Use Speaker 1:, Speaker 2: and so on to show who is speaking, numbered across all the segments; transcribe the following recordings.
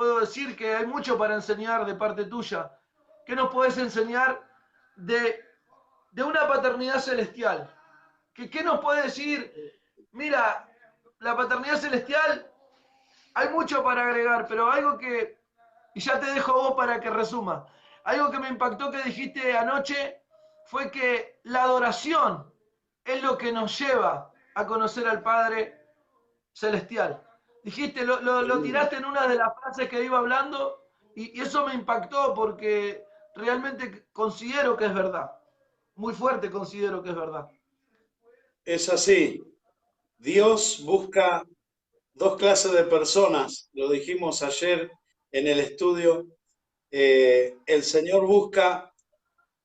Speaker 1: puedo decir que hay mucho para enseñar de parte tuya. ¿Qué nos podés enseñar de una paternidad celestial? ¿Qué nos puede decir? Mira, la paternidad celestial, hay mucho para agregar, pero algo que, y ya te dejo vos para que resuma, algo que me impactó que dijiste anoche fue que la adoración es lo que nos lleva a conocer al Padre Celestial. Dijiste, lo tiraste en una de las frases que iba hablando y eso me impactó porque realmente considero que es verdad. Muy fuerte considero que es verdad.
Speaker 2: Es así. Dios busca dos clases de personas, lo dijimos ayer en el estudio. El Señor busca,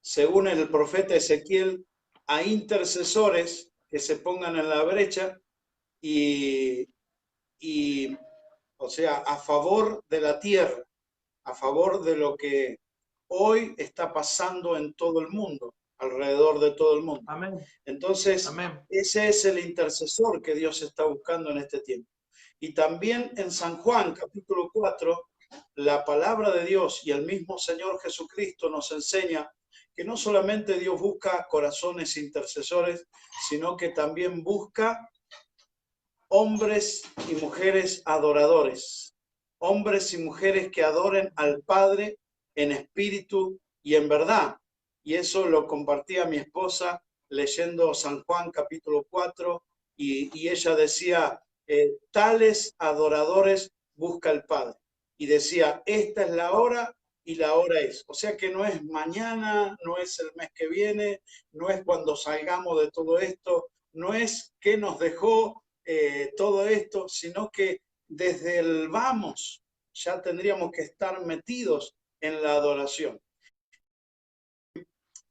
Speaker 2: según el profeta Ezequiel, a intercesores que se pongan en la brecha y, y, o sea, a favor de la tierra, a favor de lo que hoy está pasando en todo el mundo, alrededor de todo el mundo.
Speaker 1: Amén.
Speaker 2: Entonces,
Speaker 1: Amén.
Speaker 2: ese es el intercesor que Dios está buscando en este tiempo. Y también en San Juan, capítulo 4, la palabra de Dios y el mismo Señor Jesucristo nos enseña que no solamente Dios busca corazones intercesores, sino que también busca hombres y mujeres adoradores, hombres y mujeres que adoren al Padre en espíritu y en verdad. Y eso lo compartía mi esposa leyendo San Juan capítulo 4 y ella decía, tales adoradores busca el Padre. Y decía, esta es la hora y la hora es. O sea que no es mañana, no es el mes que viene, no es cuando salgamos de todo esto, no es que nos dejó todo esto, sino que desde el vamos ya tendríamos que estar metidos en la adoración.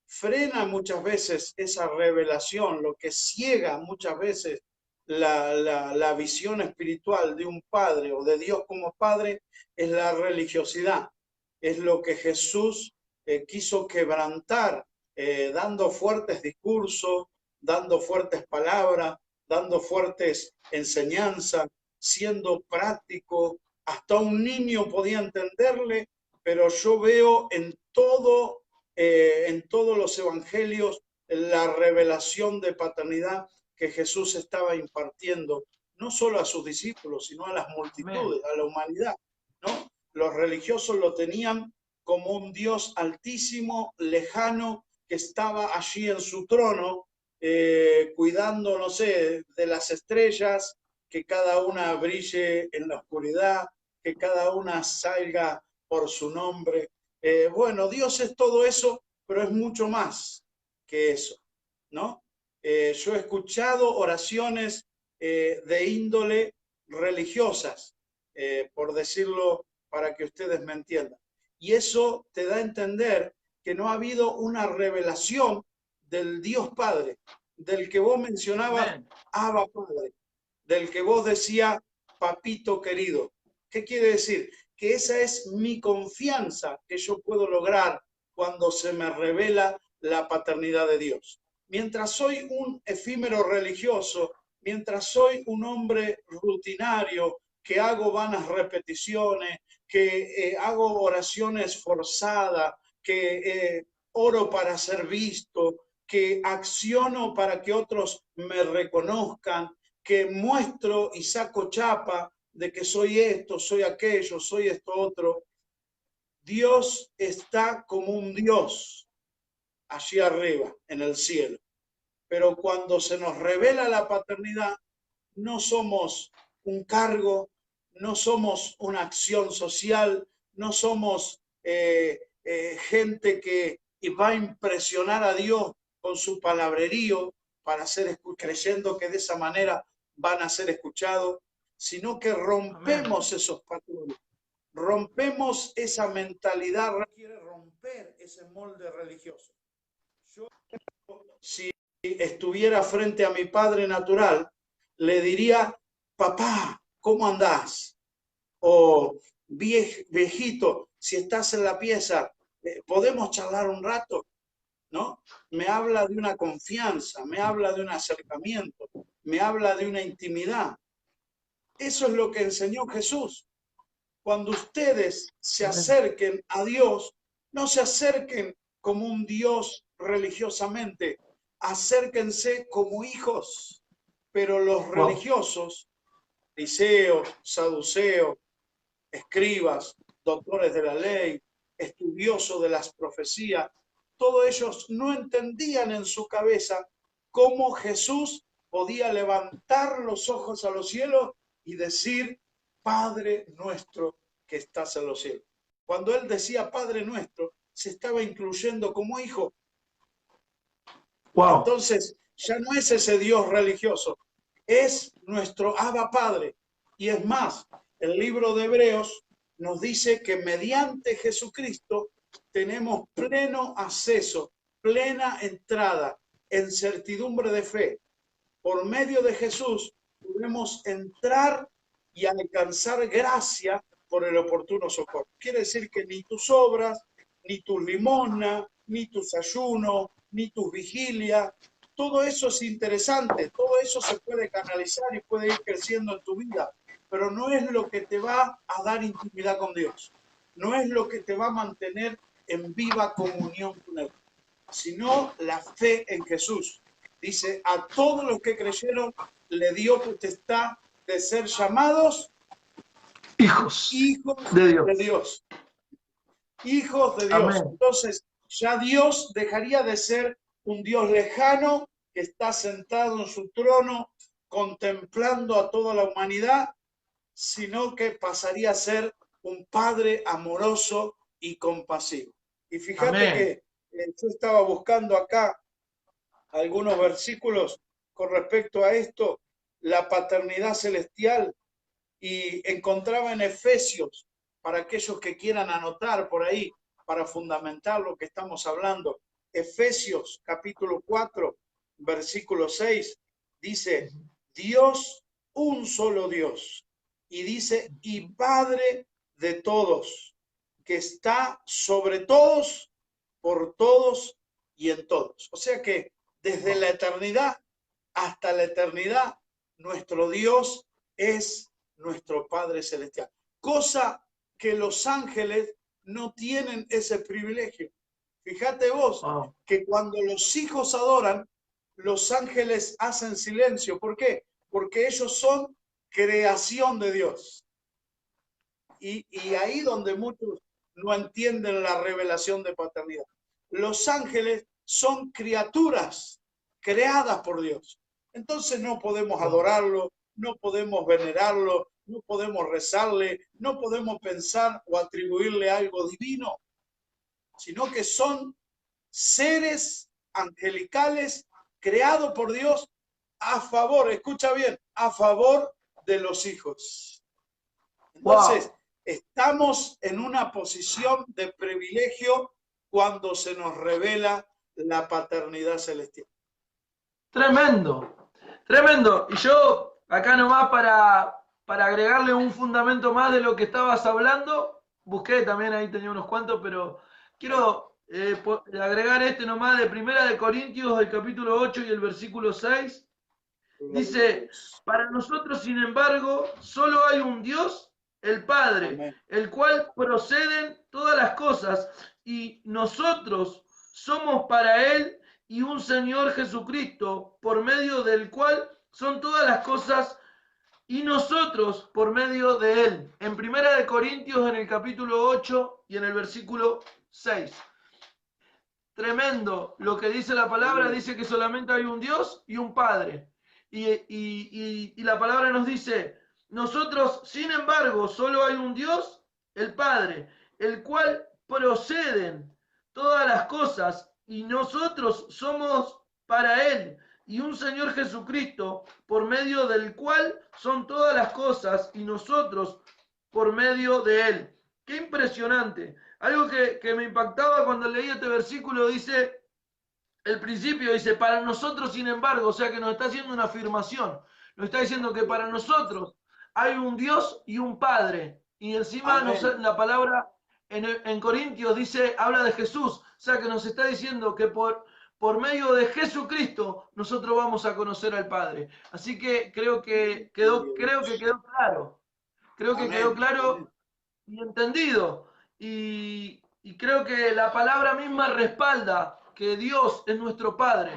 Speaker 2: Frena muchas veces esa revelación, lo que ciega muchas veces la visión espiritual de un padre o de Dios como padre es la religiosidad, es lo que Jesús quiso quebrantar, dando fuertes discursos, dando fuertes palabras, dando fuertes enseñanzas, siendo práctico. Hasta un niño podía entenderle, pero yo veo en todos los evangelios la revelación de paternidad que Jesús estaba impartiendo, no solo a sus discípulos, sino a las
Speaker 1: Amén.
Speaker 2: multitudes, a la humanidad, ¿no? Los religiosos lo tenían como un Dios altísimo, lejano, que estaba allí en su trono, cuidando, no sé, de las estrellas, que cada una brille en la oscuridad, que cada una salga por su nombre. Bueno, Dios es todo eso, pero es mucho más que eso, ¿no? Yo he escuchado oraciones de índole religiosas, por decirlo para que ustedes me entiendan. Y eso te da a entender que no ha habido una revelación del Dios Padre, del que vos mencionabas,
Speaker 1: Amén.
Speaker 2: Abba Padre, del que vos decías, papito querido. ¿Qué quiere decir? Que esa es mi confianza que yo puedo lograr cuando se me revela la paternidad de Dios. Mientras soy un efímero religioso, mientras soy un hombre rutinario que hago vanas repeticiones, que hago oraciones forzadas, que oro para ser visto, que acciono para que otros me reconozcan, que muestro y saco chapa de que soy esto, soy aquello, soy esto otro. Dios está como un Dios allí arriba, en el cielo. Pero cuando se nos revela la paternidad, no somos un cargo, no somos una acción social, no somos gente que va a impresionar a Dios con su palabrerío para ser creyendo que de esa manera van a ser escuchados, sino que
Speaker 1: Amén.
Speaker 2: rompemos esos patrones, rompemos esa mentalidad, requiere romper ese molde religioso. Yo, si estuviera frente a mi padre natural, le diría, papá, ¿cómo andás? O viejito, si estás en la pieza, ¿podemos charlar un rato? ¿No? Me habla de una confianza, me habla de un acercamiento, me habla de una intimidad. Eso es lo que enseñó Jesús. cuando ustedes se
Speaker 1: Amén.
Speaker 2: acerquen a Dios, no se acerquen como un Dios religiosamente, acérquense como hijos. Pero los
Speaker 1: Wow.
Speaker 2: religiosos, fariseos, saduceos, escribas, doctores de la ley, estudiosos de las profecías, todos ellos no entendían en su cabeza cómo Jesús podía levantar los ojos a los cielos y decir, Padre nuestro que estás en los cielos. Cuando él decía Padre nuestro, se estaba incluyendo como hijo.
Speaker 1: Wow.
Speaker 2: Entonces, ya no es ese Dios religioso, es nuestro Abba Padre. Y es más, el libro de Hebreos nos dice que mediante Jesucristo tenemos pleno acceso, plena entrada en certidumbre de fe. Por medio de Jesús podemos entrar y alcanzar gracia por el oportuno socorro. Quiere decir que ni tus obras, ni tus limosnas, ni tus ayunos, ni tus vigilias, todo eso es interesante, todo eso se puede canalizar y puede ir creciendo en tu vida, pero no es lo que te va a dar intimidad con Dios, no es lo que te va a mantener en viva comunión con Él, sino la fe en Jesús. Dice, a todos los que creyeron le dio potestad de ser llamados
Speaker 1: Hijos
Speaker 2: hijos
Speaker 1: de Dios.
Speaker 2: de Dios. Hijos de Dios.
Speaker 1: Amén.
Speaker 2: Entonces, ya Dios dejaría de ser un Dios lejano que está sentado en su trono contemplando a toda la humanidad, sino que pasaría a ser un Padre amoroso y compasivo. Y fíjate
Speaker 1: Amén.
Speaker 2: que yo estaba buscando acá algunos versículos con respecto a esto, la paternidad celestial, y encontraba en Efesios, para aquellos que quieran anotar por ahí, para fundamentar lo que estamos hablando, Efesios capítulo 4, versículo 6, dice, Dios, un solo Dios, y dice, y Padre de todos, que está sobre todos, por todos y en todos. O sea que desde la eternidad hasta la eternidad, nuestro Dios es nuestro Padre Celestial. Cosa que los ángeles no tienen ese privilegio. Fíjate vos
Speaker 1: Wow.
Speaker 2: que cuando los hijos adoran, los ángeles hacen silencio. ¿Por qué? Porque ellos son creación de Dios. Y ahí donde muchos no entienden la revelación de paternidad. Los ángeles son criaturas creadas por Dios. Entonces no podemos adorarlo, no podemos venerarlo, no podemos rezarle, no podemos pensar o atribuirle algo divino, sino que son seres angelicales creados por Dios a favor, escucha bien, a favor de los hijos. Entonces,
Speaker 1: Wow.
Speaker 2: estamos en una posición de privilegio cuando se nos revela la paternidad celestial.
Speaker 1: Tremendo, tremendo. Y yo, acá nomás para agregarle un fundamento más de lo que estabas hablando, busqué también, ahí tenía unos cuantos, pero quiero agregar este nomás de Primera de Corintios, del capítulo 8 y el versículo 6. Dice, para nosotros, sin embargo, solo hay un Dios, el Padre,
Speaker 2: Amén.
Speaker 1: el cual proceden todas las cosas, y nosotros somos para Él, y un Señor Jesucristo, por medio del cual son todas las cosas, y nosotros por medio de Él. En Primera de Corintios, en el capítulo 8 y en el versículo 6. Tremendo. Lo que dice la palabra, dice que solamente hay un Dios y un Padre. Y la palabra nos dice, nosotros, sin embargo, solo hay un Dios, el Padre, el cual proceden todas las cosas, y nosotros somos para Él, y un Señor Jesucristo, por medio del cual son todas las cosas, y nosotros por medio de Él. Qué impresionante. Algo que me impactaba cuando leí este versículo, dice, el principio dice, para nosotros, sin embargo, o sea que nos está haciendo una afirmación, nos está diciendo que para nosotros hay un Dios y un Padre, y encima la palabra en Corintios dice, habla de Jesús, o sea que nos está diciendo que por medio de Jesucristo nosotros vamos a conocer al Padre. Así que creo que quedó claro, creo que quedó claro y entendido. Y creo que la palabra misma respalda que Dios es nuestro Padre.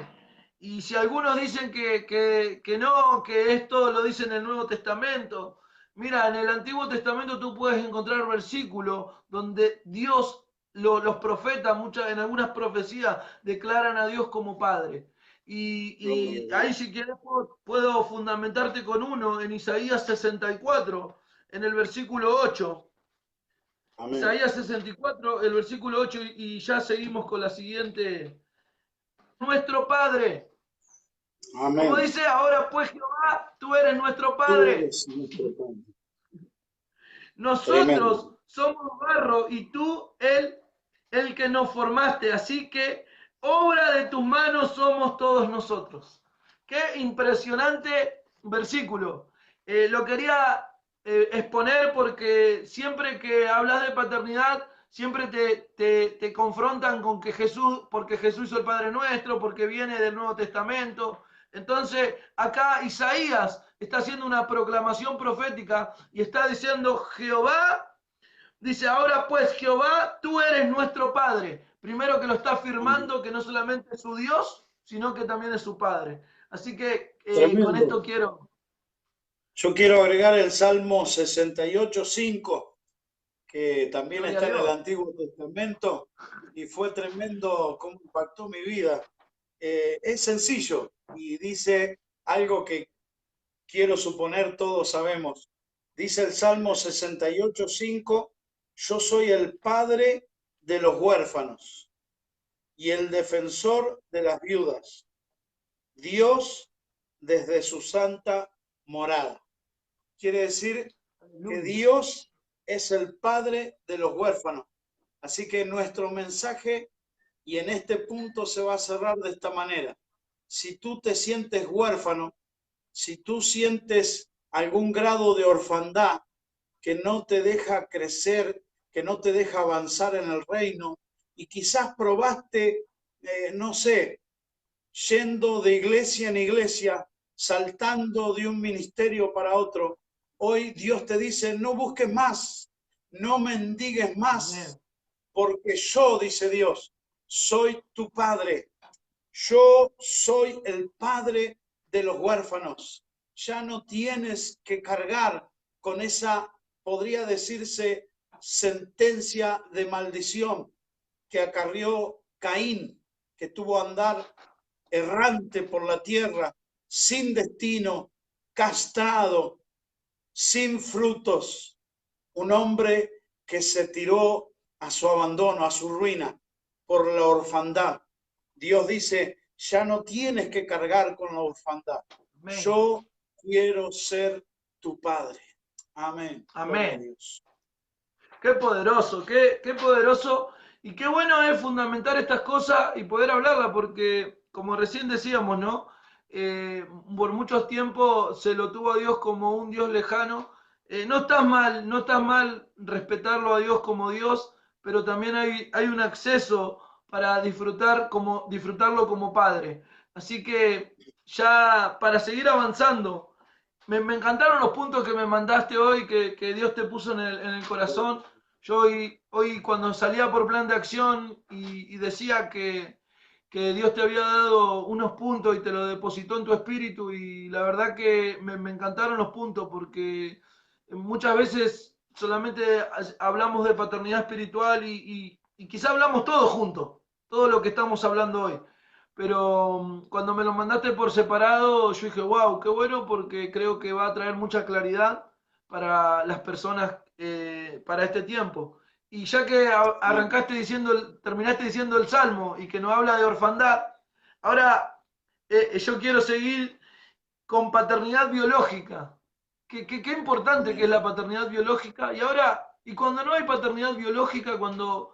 Speaker 1: Y si algunos dicen que no, que esto lo dice en el Nuevo Testamento, mira, en el Antiguo Testamento tú puedes encontrar versículos donde Dios, los profetas, en algunas profecías, declaran a Dios como Padre. Y ahí si quieres puedo fundamentarte con uno en Isaías 64, en el versículo 8.
Speaker 2: Amén.
Speaker 1: Isaías 64, el versículo 8, y ya seguimos con la siguiente. Nuestro Padre. Como
Speaker 2: Amén.
Speaker 1: dice, ahora pues Jehová, tú eres nuestro
Speaker 2: Tú
Speaker 1: Padre.
Speaker 2: eres nuestro Padre. Tremendo.
Speaker 1: Nosotros somos barro y tú el que nos formaste. Así que obra de tus manos somos todos nosotros. Qué impresionante versículo. Lo quería exponer porque siempre que hablas de paternidad, siempre te confrontan con que Jesús, porque Jesús es el Padre nuestro, porque viene del Nuevo Testamento. Entonces, acá Isaías está haciendo una proclamación profética y está diciendo, Jehová, dice, ahora pues Jehová, tú eres nuestro Padre. Primero que lo está
Speaker 2: Amén.
Speaker 1: afirmando que no solamente es su Dios, sino que también es su Padre. Así que con esto
Speaker 2: Tremendo.
Speaker 1: quiero...
Speaker 2: Yo quiero agregar el Salmo 68:5, que también
Speaker 1: Gloria a
Speaker 2: está en el
Speaker 1: Dios.
Speaker 2: Antiguo Testamento y fue tremendo cómo impactó mi vida. Es sencillo y dice algo que quiero suponer todos sabemos. Dice el Salmo 68:5, yo soy el padre de los huérfanos y el defensor de las viudas. Dios desde su santa morada. Quiere decir que
Speaker 1: Aleluya.
Speaker 2: Dios es el padre de los huérfanos. Así que nuestro mensaje, y en este punto se va a cerrar de esta manera. Si tú te sientes huérfano, si tú sientes algún grado de orfandad que no te deja crecer, que no te deja avanzar en el reino, y quizás probaste, no sé, yendo de iglesia en iglesia, saltando de un ministerio para otro, hoy Dios te dice, no busques más, no mendigues más,
Speaker 1: Amén.
Speaker 2: porque yo, dice Dios, soy tu padre. Yo soy el padre de los huérfanos. Ya no tienes que cargar con esa, podría decirse, sentencia de maldición que acarrió Caín, que tuvo a andar errante por la tierra, sin destino, castrado, sin frutos. Un hombre que se tiró a su abandono, a su ruina, por la orfandad. Dios dice, ya no tienes que cargar con la orfandad.
Speaker 1: Amén.
Speaker 2: Yo quiero ser tu padre. Amén. Gloria a
Speaker 1: Amén.
Speaker 2: Dios.
Speaker 1: Qué poderoso, qué poderoso. Y qué bueno es fundamentar estas cosas y poder hablarlas, porque como recién decíamos, ¿no? Por muchos tiempos se lo tuvo a Dios como un Dios lejano. No estás mal, no estás mal respetarlo a Dios como Dios, pero también hay un acceso para disfrutarlo como Padre. Así que ya para seguir avanzando, me encantaron los puntos que me mandaste hoy, que Dios te puso en el corazón. Yo hoy cuando salía por plan de acción y decía que Dios te había dado unos puntos y te lo depositó en tu espíritu, y la verdad que me encantaron los puntos porque muchas veces solamente hablamos de paternidad espiritual y quizá hablamos todos juntos, todo lo que estamos hablando hoy. Pero cuando me lo mandaste por separado, yo dije, wow, qué bueno, porque creo que va a traer mucha claridad para las personas para este tiempo. Y ya que arrancaste diciendo, terminaste diciendo el Salmo y que no habla de orfandad, ahora yo quiero seguir con paternidad biológica. Qué importante que es
Speaker 2: Amén.
Speaker 1: la paternidad biológica. Y ahora, y cuando no hay paternidad biológica, cuando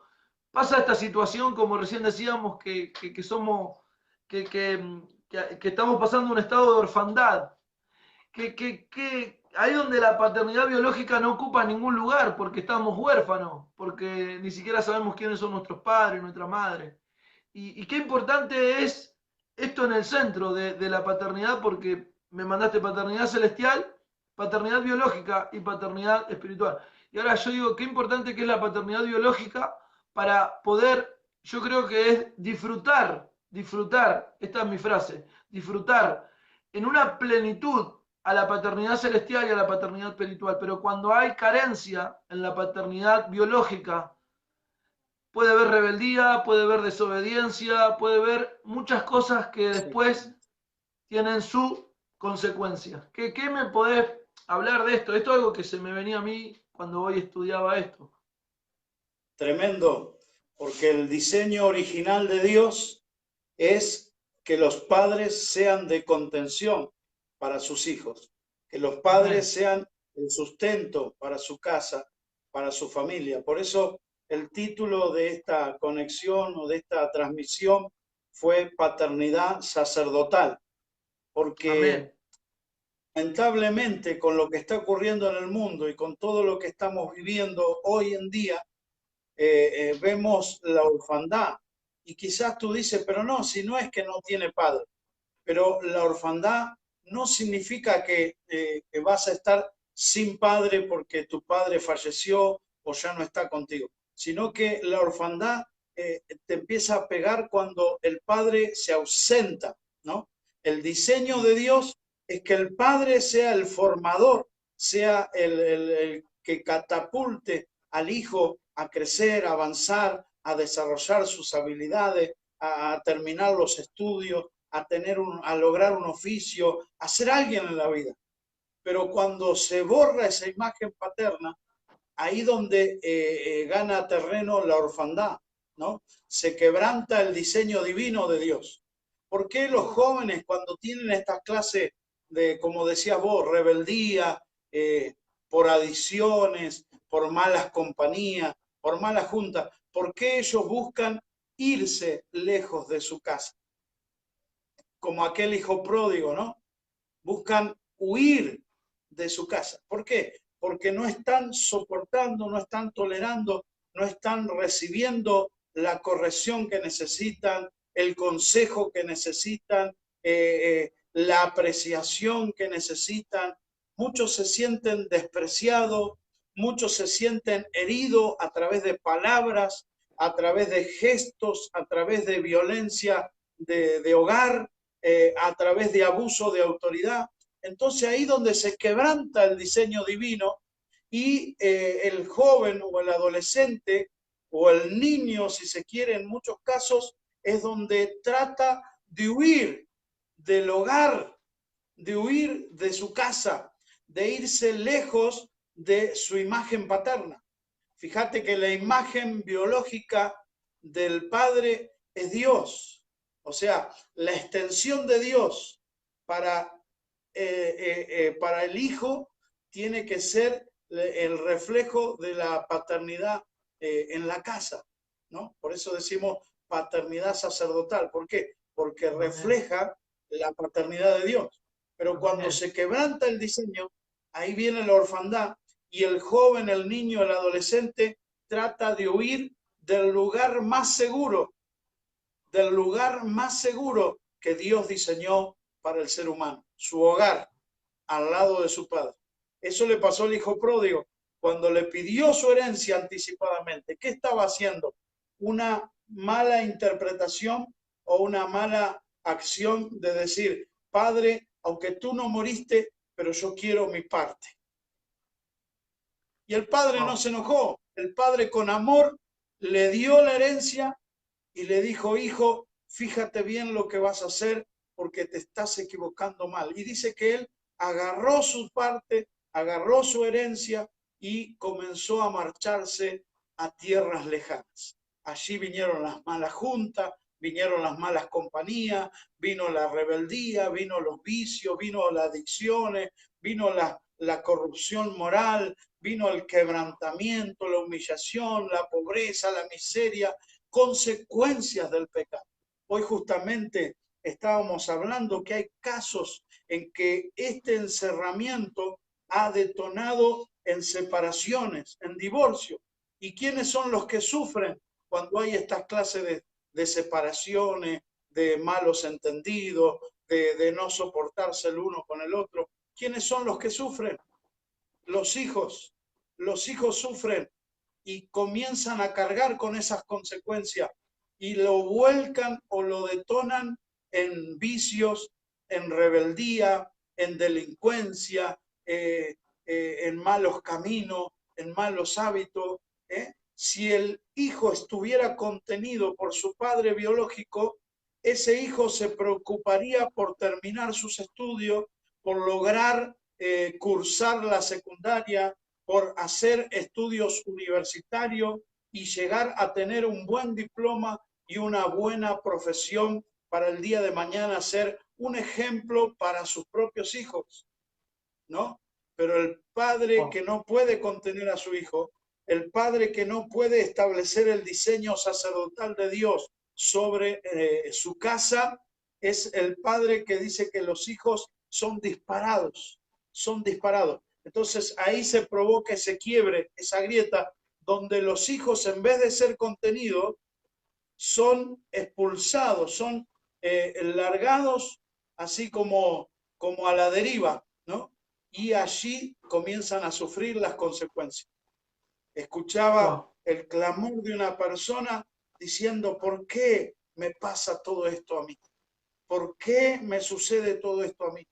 Speaker 1: pasa esta situación, como recién decíamos, que somos, que, que, que estamos pasando un estado de orfandad, ahí donde la paternidad biológica no ocupa ningún lugar, porque estamos huérfanos, porque ni siquiera sabemos quiénes son nuestros padres, nuestra madre. Y qué importante es esto en el centro de la paternidad, porque me mandaste paternidad celestial, paternidad biológica y paternidad espiritual. Y ahora yo digo, qué importante que es la paternidad biológica para poder, yo creo que es disfrutar, esta es mi frase, disfrutar en una plenitud a la paternidad celestial y a la paternidad espiritual. Pero cuando hay carencia en la paternidad biológica, puede haber rebeldía, puede haber desobediencia, puede haber muchas cosas que después tienen su consecuencia. ¿Qué me podés hablar de esto? Esto es algo que se me venía a mí cuando hoy estudiaba esto.
Speaker 2: Tremendo, porque el diseño original de Dios es que los padres sean de contención para sus hijos, que los padres
Speaker 1: Amén.
Speaker 2: sean el sustento para su casa, para su familia. Por eso el título de esta conexión o de esta transmisión fue Paternidad Sacerdotal, porque
Speaker 1: Amén.
Speaker 2: lamentablemente con lo que está ocurriendo en el mundo y con todo lo que estamos viviendo hoy en día, vemos la orfandad. Y quizás tú dices, pero no, si no es que no tiene padre. Pero la orfandad no significa que vas a estar sin padre porque tu padre falleció o ya no está contigo, sino que la orfandad te empieza a pegar cuando el padre se ausenta, ¿no? El diseño de Dios es que el padre sea el formador, sea el que catapulte al hijo a crecer, a avanzar, a desarrollar sus habilidades, a terminar los estudios, a lograr un oficio, a ser alguien en la vida. Pero cuando se borra esa imagen paterna, ahí donde gana terreno la orfandad, ¿no? Se quebranta el diseño divino de Dios. ¿Por qué los jóvenes cuando tienen estas clases de, como decías vos, rebeldía, por adiciones, por malas compañías, por malas juntas, por qué ellos buscan irse lejos de su casa? Como aquel hijo pródigo, ¿no? Buscan huir de su casa. ¿Por qué? Porque no están soportando, no están tolerando, no están recibiendo la corrección que necesitan, el consejo que necesitan, la apreciación que necesitan. Muchos se sienten despreciados, muchos se sienten heridos a través de palabras, a través de gestos, a través de violencia de hogar, a través de abuso de autoridad. Entonces ahí donde se quebranta el diseño divino y el joven o el adolescente o el niño, si se quiere, en muchos casos, es donde trata de huir del hogar, de huir de su casa, de irse lejos de su imagen paterna. Fíjate que la imagen biológica del padre es Dios. O sea, la extensión de Dios para, para el hijo tiene que ser el reflejo de la paternidad en la casa, ¿no? Por eso decimos paternidad sacerdotal. ¿Por qué? Porque
Speaker 1: Amén.
Speaker 2: refleja la paternidad de Dios. Pero cuando
Speaker 1: Amén.
Speaker 2: se quebranta el diseño, ahí viene la orfandad y el joven, el niño, el adolescente trata de huir del lugar más seguro que Dios diseñó para el ser humano, su hogar, al lado de su padre. Eso le pasó al hijo pródigo cuando le pidió su herencia anticipadamente. ¿Qué estaba haciendo? Una mala interpretación o una mala acción de decir, padre, aunque tú no moriste, pero yo quiero mi parte. Y el padre no
Speaker 1: Wow.
Speaker 2: se enojó. El padre con amor le dio la herencia y le dijo, hijo, fíjate bien lo que vas a hacer porque te estás equivocando mal. Y dice que él agarró su parte, agarró su herencia y comenzó a marcharse a tierras lejanas. Allí vinieron las malas juntas, vinieron las malas compañías, vino la rebeldía, vino los vicios, vino las adicciones, vino la corrupción moral, vino el quebrantamiento, la humillación, la pobreza, la miseria, consecuencias del pecado. Hoy justamente estábamos hablando que hay casos en que este encerramiento ha detonado en separaciones, en divorcio. ¿Y quiénes son los que sufren cuando hay estas clases de separaciones, de malos entendidos, de no soportarse el uno con el otro? ¿Quiénes son los que sufren? Los los hijos sufren y comienzan a cargar con esas consecuencias y lo vuelcan o lo detonan en vicios, en rebeldía, en delincuencia, en malos caminos, en malos hábitos. Si el hijo estuviera contenido por su padre biológico, ese hijo se preocuparía por terminar sus estudios, por lograr cursar la secundaria, por hacer estudios universitarios y llegar a tener un buen diploma y una buena profesión para el día de mañana, ser un ejemplo para sus propios hijos, ¿no? Pero el padre que no puede contener a su hijo, el padre que no puede establecer el diseño sacerdotal de Dios sobre su casa, es el padre que dice que los hijos son disparados, son disparados. Entonces ahí se provoca ese quiebre, esa grieta, donde los hijos en vez de ser contenidos, son expulsados, son largados así como a la deriva, ¿no? Y allí comienzan a sufrir las consecuencias. Escuchaba el clamor de una persona diciendo, ¿por qué me pasa todo esto a mí? ¿Por qué me sucede todo esto a mí?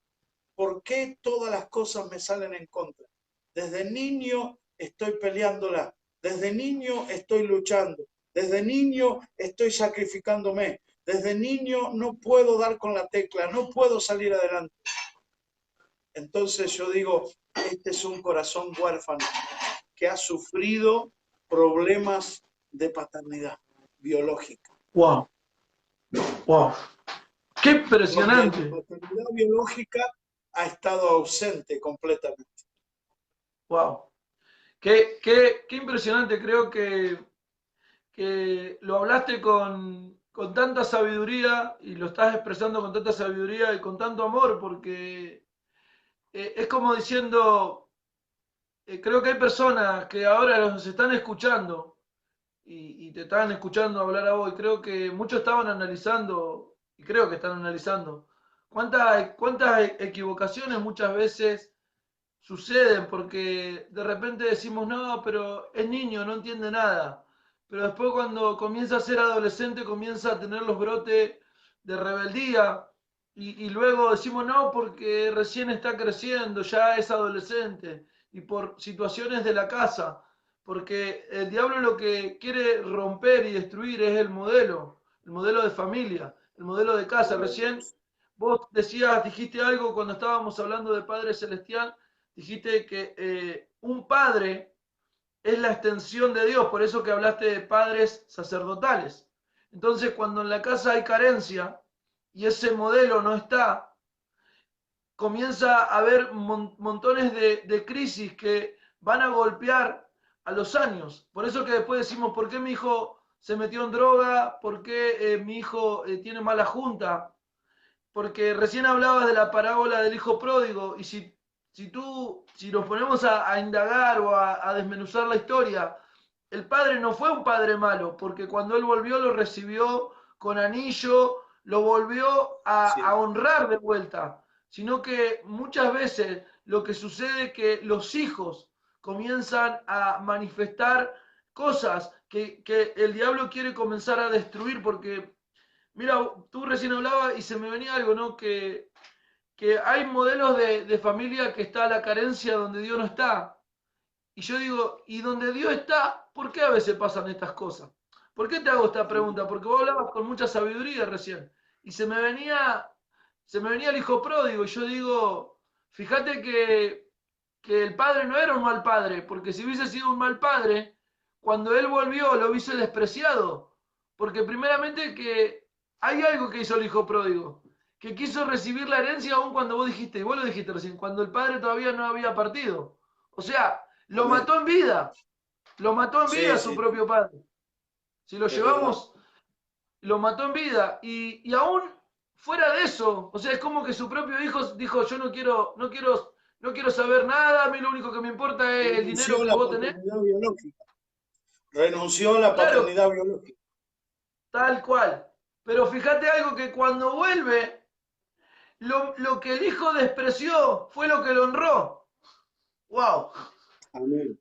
Speaker 2: ¿Por qué todas las cosas me salen en contra? Desde niño estoy peleándola, desde niño estoy luchando, desde niño estoy sacrificándome, desde niño no puedo dar con la tecla, no puedo salir adelante. Entonces yo digo, este es un corazón huérfano que ha sufrido problemas de paternidad biológica.
Speaker 1: ¡Wow! ¡Wow! ¡Qué impresionante!
Speaker 2: Donde la paternidad biológica ha estado ausente completamente.
Speaker 1: ¡Wow! Qué impresionante. Creo que lo hablaste con tanta sabiduría y lo estás expresando con tanta sabiduría y con tanto amor, porque es como diciendo, creo que hay personas que ahora nos están escuchando y te están escuchando hablar a vos, y creo que muchos estaban analizando, y creo que están analizando, cuántas equivocaciones muchas veces suceden, porque de repente decimos, no, pero es niño, no entiende nada. Pero después cuando comienza a ser adolescente, comienza a tener los brotes de rebeldía, y luego decimos, no, porque recién está creciendo, ya es adolescente, y por situaciones de la casa, porque el diablo lo que quiere romper y destruir es el modelo de familia, el modelo de casa. Recién vos decías, dijiste algo cuando estábamos hablando de Padre Celestial. Dijiste que un padre es la extensión de Dios, por eso que hablaste de padres sacerdotales. Entonces, cuando en la casa hay carencia y ese modelo no está, comienza a haber montones de crisis que van a golpear a los años. Por eso que después decimos, ¿por qué mi hijo se metió en droga? ¿Por qué mi hijo tiene mala junta? Porque recién hablabas de la parábola del hijo pródigo, y si nos ponemos a indagar o a desmenuzar la historia, el padre no fue un padre malo, porque cuando él volvió lo recibió con anillo, lo volvió a honrar de vuelta, sino que muchas veces lo que sucede es que los hijos comienzan a manifestar cosas que el diablo quiere comenzar a destruir, porque mira, tú recién hablabas y se me venía algo, ¿no? Que hay modelos de familia que está la carencia donde Dios no está. Y yo digo, ¿y donde Dios está, por qué a veces pasan estas cosas? ¿Por qué te hago esta pregunta? Porque vos hablabas con mucha sabiduría recién. Y se me venía el hijo pródigo. Y yo digo, fíjate que el padre no era un mal padre, porque si hubiese sido un mal padre, cuando él volvió lo hubiese despreciado. Porque primeramente que hay algo que hizo el hijo pródigo, que quiso recibir la herencia aún cuando vos dijiste, y vos lo dijiste recién, cuando el padre todavía no había partido. O sea, lo
Speaker 2: Amén.
Speaker 1: mató en vida, lo mató en vida a su
Speaker 2: Sí,
Speaker 1: propio padre. Si lo
Speaker 2: es verdad.
Speaker 1: llevamos, lo mató en vida. Y aún fuera de eso, o sea, es como que su propio hijo dijo, yo no quiero saber nada, a mí lo único que me importa es el dinero
Speaker 2: Renunció a
Speaker 1: que
Speaker 2: la
Speaker 1: vos tenés.
Speaker 2: paternidad biológica. Renunció a la
Speaker 1: Claro,
Speaker 2: paternidad biológica.
Speaker 1: tal cual. Pero fíjate algo, que cuando vuelve, lo que el hijo despreció fue lo que lo honró. ¡Wow!
Speaker 2: Amén.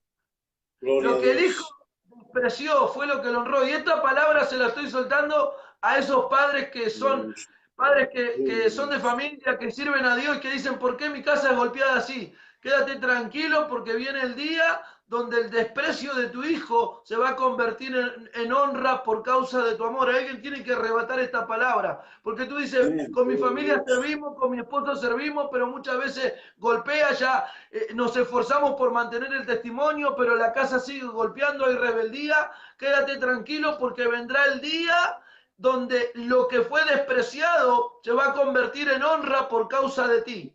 Speaker 2: Gloria
Speaker 1: Lo
Speaker 2: a
Speaker 1: que el hijo
Speaker 2: Dios.
Speaker 1: despreció fue lo que lo honró. Y esta palabra se la estoy soltando a esos padres que son padres que son de familia, que sirven a Dios y que dicen, ¿por qué mi casa es golpeada así? Quédate tranquilo porque viene el día donde el desprecio de tu hijo se va a convertir en honra por causa de tu amor. Alguien tiene que arrebatar esta palabra, porque tú dices,
Speaker 2: Amén.
Speaker 1: con mi
Speaker 2: Gloria a
Speaker 1: familia
Speaker 2: Dios.
Speaker 1: servimos, con mi esposo servimos, pero muchas veces golpea ya, nos esforzamos por mantener el testimonio, pero la casa sigue golpeando, hay rebeldía. Quédate tranquilo porque vendrá el día donde lo que fue despreciado se va a convertir en honra por causa de ti.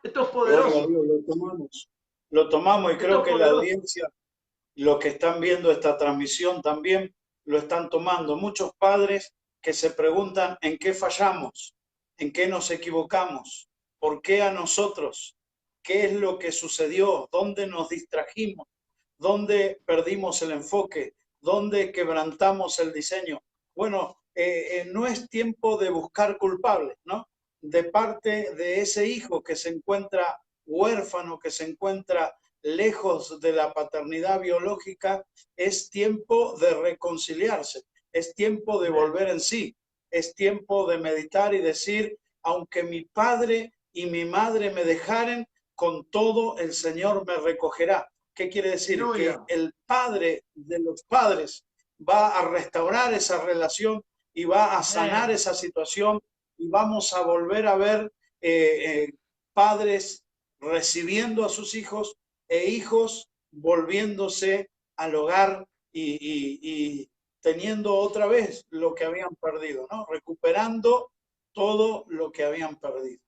Speaker 1: Esto es
Speaker 2: Gloria a
Speaker 1: poderoso.
Speaker 2: Dios, lo tomamos. Lo tomamos y
Speaker 1: Esto
Speaker 2: creo
Speaker 1: es
Speaker 2: que la
Speaker 1: poderoso.
Speaker 2: audiencia, los que están viendo esta transmisión también lo están tomando. Muchos padres que se preguntan en qué fallamos, en qué nos equivocamos, por qué a nosotros, qué es lo que sucedió, dónde nos distrajimos, dónde perdimos el enfoque, dónde quebrantamos el diseño. Bueno, no es tiempo de buscar culpables, ¿no? De parte de ese hijo que se encuentra huérfano, que se encuentra lejos de la paternidad biológica, es tiempo de reconciliarse, es tiempo de volver en sí, es tiempo de meditar y decir, aunque mi padre y mi madre me dejaren, con todo el Señor me recogerá. ¿Qué quiere decir? Que
Speaker 1: Aleluya.
Speaker 2: el padre de los padres va a restaurar esa relación y va a sanar
Speaker 1: Amén.
Speaker 2: esa situación y vamos a volver a ver padres recibiendo a sus hijos e hijos volviéndose al hogar y teniendo otra vez lo que habían perdido, ¿no? Recuperando todo lo que habían perdido.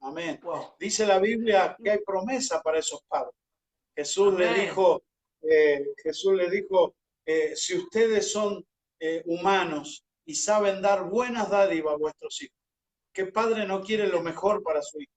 Speaker 2: Amén.
Speaker 1: Wow.
Speaker 2: Dice la Biblia que hay promesa para esos padres.
Speaker 1: Amén.
Speaker 2: Jesús le dijo, si ustedes son humanos y saben dar buenas dádivas a vuestros hijos, ¿qué padre no quiere lo mejor para su hijo?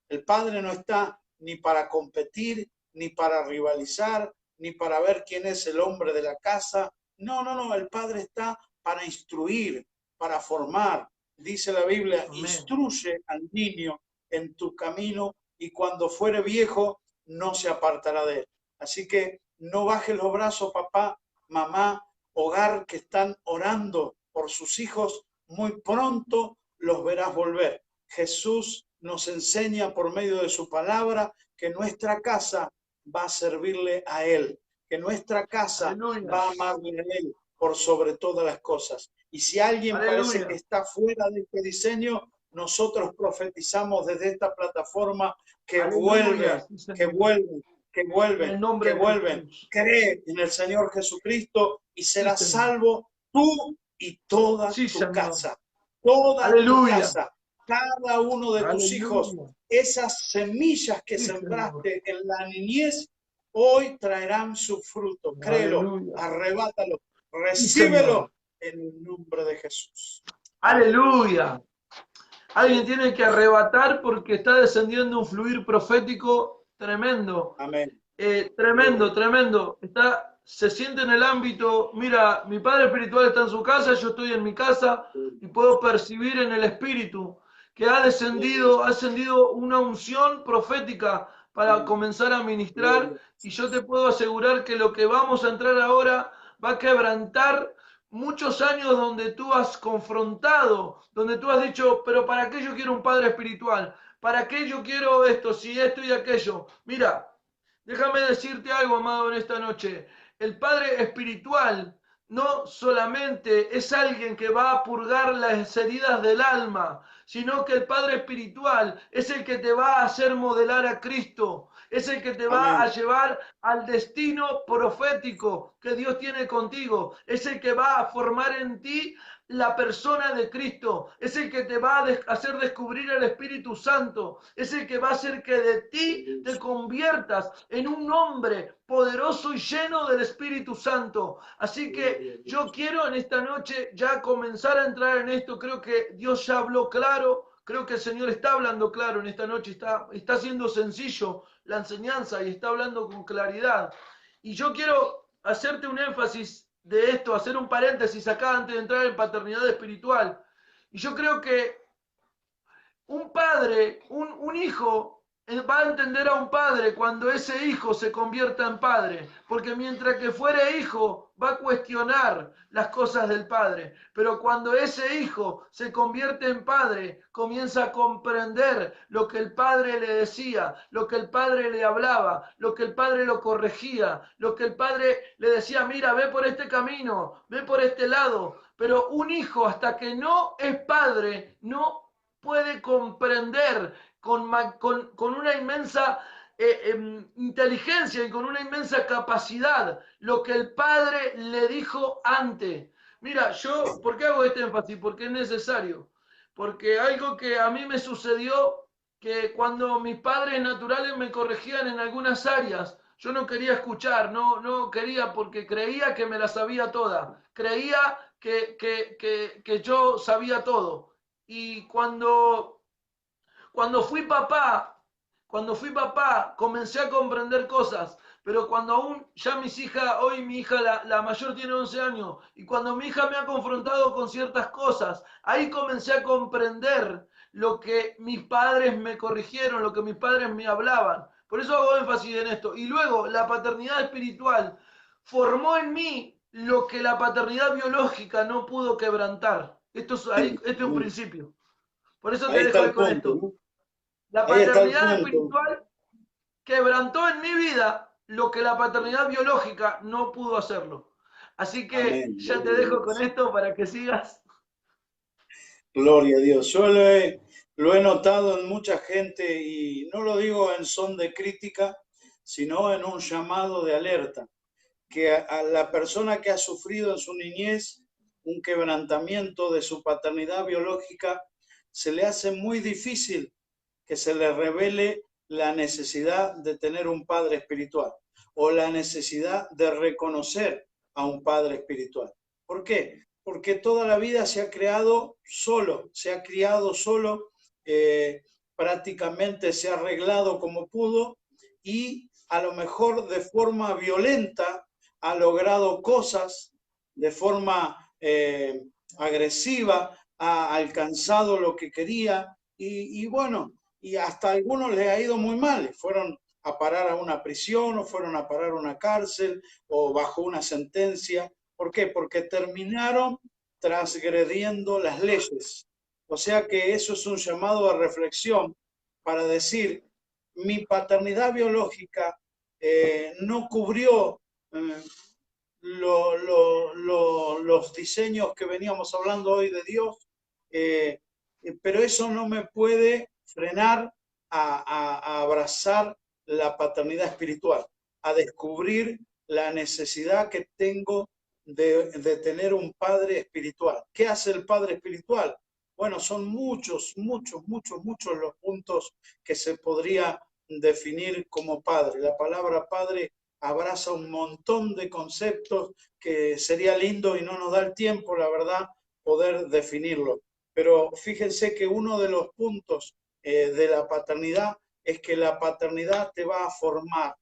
Speaker 2: El padre no está ni para competir, ni para rivalizar, ni para ver quién es el hombre de la casa. No, no, no, el padre está para instruir, para formar. Dice la Biblia,
Speaker 1: Amén.
Speaker 2: instruye al niño en tu camino y cuando fuere viejo no se apartará de él. Así que no bajes los brazos, papá, mamá, hogar que están orando por sus hijos, muy pronto los verás volver. Jesús nos enseña por medio de su palabra que nuestra casa va a servirle a Él, que nuestra casa
Speaker 1: Aleluya.
Speaker 2: va a amarle a Él por sobre todas las cosas. Y si alguien parece que
Speaker 1: Aleluya.
Speaker 2: está fuera de este diseño, nosotros profetizamos desde esta plataforma que
Speaker 1: Aleluya.
Speaker 2: vuelven,
Speaker 1: Sí,
Speaker 2: que
Speaker 1: Señor.
Speaker 2: vuelven, que
Speaker 1: En el
Speaker 2: vuelven, que
Speaker 1: nombre de
Speaker 2: vuelven.
Speaker 1: Jesús.
Speaker 2: Cree en el Señor Jesucristo y
Speaker 1: Sí,
Speaker 2: serás
Speaker 1: Señor.
Speaker 2: salvo tú y toda
Speaker 1: Sí,
Speaker 2: tu
Speaker 1: Señor.
Speaker 2: casa. Toda tu
Speaker 1: Aleluya.
Speaker 2: casa, cada uno de tus hijos,
Speaker 1: Aleluya.
Speaker 2: esas semillas que
Speaker 1: Sí, Señor.
Speaker 2: sembraste en la niñez, hoy traerán su fruto. Créelo,
Speaker 1: Aleluya.
Speaker 2: arrebátalo,
Speaker 1: Sí, Señor.
Speaker 2: recíbelo en el nombre de Jesús. Amén.
Speaker 1: Aleluya. Alguien tiene que arrebatar porque está descendiendo un fluir profético tremendo.
Speaker 2: Amén.
Speaker 1: Tremendo, tremendo. Se siente en el ámbito, mira, mi padre espiritual está en su casa, yo estoy en mi casa y puedo percibir en el espíritu que ha ascendido una unción profética para comenzar a ministrar y yo te puedo asegurar que lo que vamos a entrar ahora va a quebrantar muchos años donde tú has confrontado, donde tú has dicho, pero ¿para qué yo quiero un padre espiritual? ¿Para qué yo quiero esto, si esto y aquello? Mira, déjame decirte algo, amado, en esta noche. El Padre espiritual no solamente es alguien que va a purgar las heridas del alma, sino que el Padre espiritual es el que te va a hacer modelar a Cristo, es el que te va a
Speaker 2: Amén.
Speaker 1: llevar al destino profético que Dios tiene contigo, es el que va a formar en ti la persona de Cristo, es el que te va a hacer descubrir el Espíritu Santo, es el que va a hacer que de ti te conviertas en un hombre poderoso y lleno del Espíritu Santo. Así que yo quiero en esta noche ya comenzar a entrar en esto. Creo que Dios ya habló claro. Creo que el Señor está hablando claro en esta noche, está haciendo sencillo la enseñanza y está hablando con claridad. Y yo quiero hacerte un énfasis de esto, hacer un paréntesis acá antes de entrar en paternidad espiritual. Y yo creo que un padre, un hijo, va a entender a un padre cuando ese hijo se convierta en padre, porque mientras que fuere hijo va a cuestionar las cosas del padre, pero cuando ese hijo se convierte en padre, comienza a comprender lo que el padre le decía, lo que el padre le hablaba, lo que el padre lo corregía, lo que el padre le decía, mira, ve por este camino, ve por este lado, pero un hijo hasta que no es padre no puede comprender con una inmensa inteligencia y con una inmensa capacidad lo que el padre le dijo antes. Mira, yo, ¿por qué hago este énfasis? Porque es necesario. Porque algo que a mí me sucedió, que cuando mis padres naturales me corregían en algunas áreas, yo no quería escuchar, no quería porque creía que me la sabía toda, creía que yo sabía todo. Y cuando fui papá, comencé a comprender cosas, pero cuando aún ya mis hijas, hoy mi hija la mayor tiene 11 años, y cuando mi hija me ha confrontado con ciertas cosas, ahí comencé a comprender lo que mis padres me corrigieron, lo que mis padres me hablaban. Por eso hago énfasis en esto. Y luego la paternidad espiritual formó en mí lo que la paternidad biológica no pudo quebrantar. Esto es un principio. Por eso te
Speaker 2: Ahí está
Speaker 1: dejo ahí
Speaker 2: el
Speaker 1: con
Speaker 2: punto,
Speaker 1: esto.
Speaker 2: ¿no?
Speaker 1: La
Speaker 2: Ahí está el
Speaker 1: paternidad
Speaker 2: punto.
Speaker 1: espiritual quebrantó en mi vida lo que la paternidad biológica no pudo hacerlo. Así que
Speaker 2: Amén.
Speaker 1: ya te
Speaker 2: Gloria a
Speaker 1: dejo con
Speaker 2: Dios.
Speaker 1: esto para que sigas.
Speaker 2: Gloria a Dios. Yo lo he notado en mucha gente y no lo digo en son de crítica, sino en un llamado de alerta, que a la persona que ha sufrido en su niñez un quebrantamiento de su paternidad biológica, se le hace muy difícil que se le revele la necesidad de tener un padre espiritual o la necesidad de reconocer a un padre espiritual. ¿Por qué? Porque toda la vida se ha creado solo, se ha criado solo, prácticamente se ha arreglado como pudo y a lo mejor de forma violenta ha logrado cosas, de forma agresiva, ha alcanzado lo que quería y bueno, y hasta a algunos les ha ido muy mal, fueron a parar a una prisión o fueron a parar a una cárcel o bajo una sentencia. ¿Por qué? Porque terminaron transgrediendo las leyes. O sea que eso es un llamado a reflexión para decir, mi paternidad biológica no cubrió los diseños que veníamos hablando hoy de Dios, pero eso no me puede frenar a abrazar la paternidad espiritual, a descubrir la necesidad que tengo de tener un padre espiritual. ¿Qué hace el padre espiritual? Bueno, son muchos los puntos que se podría definir como padre. La palabra padre abraza un montón de conceptos que sería lindo y no nos da el tiempo, la verdad, poder definirlo. Pero fíjense que uno de los puntos de la paternidad es que la paternidad te va a formar,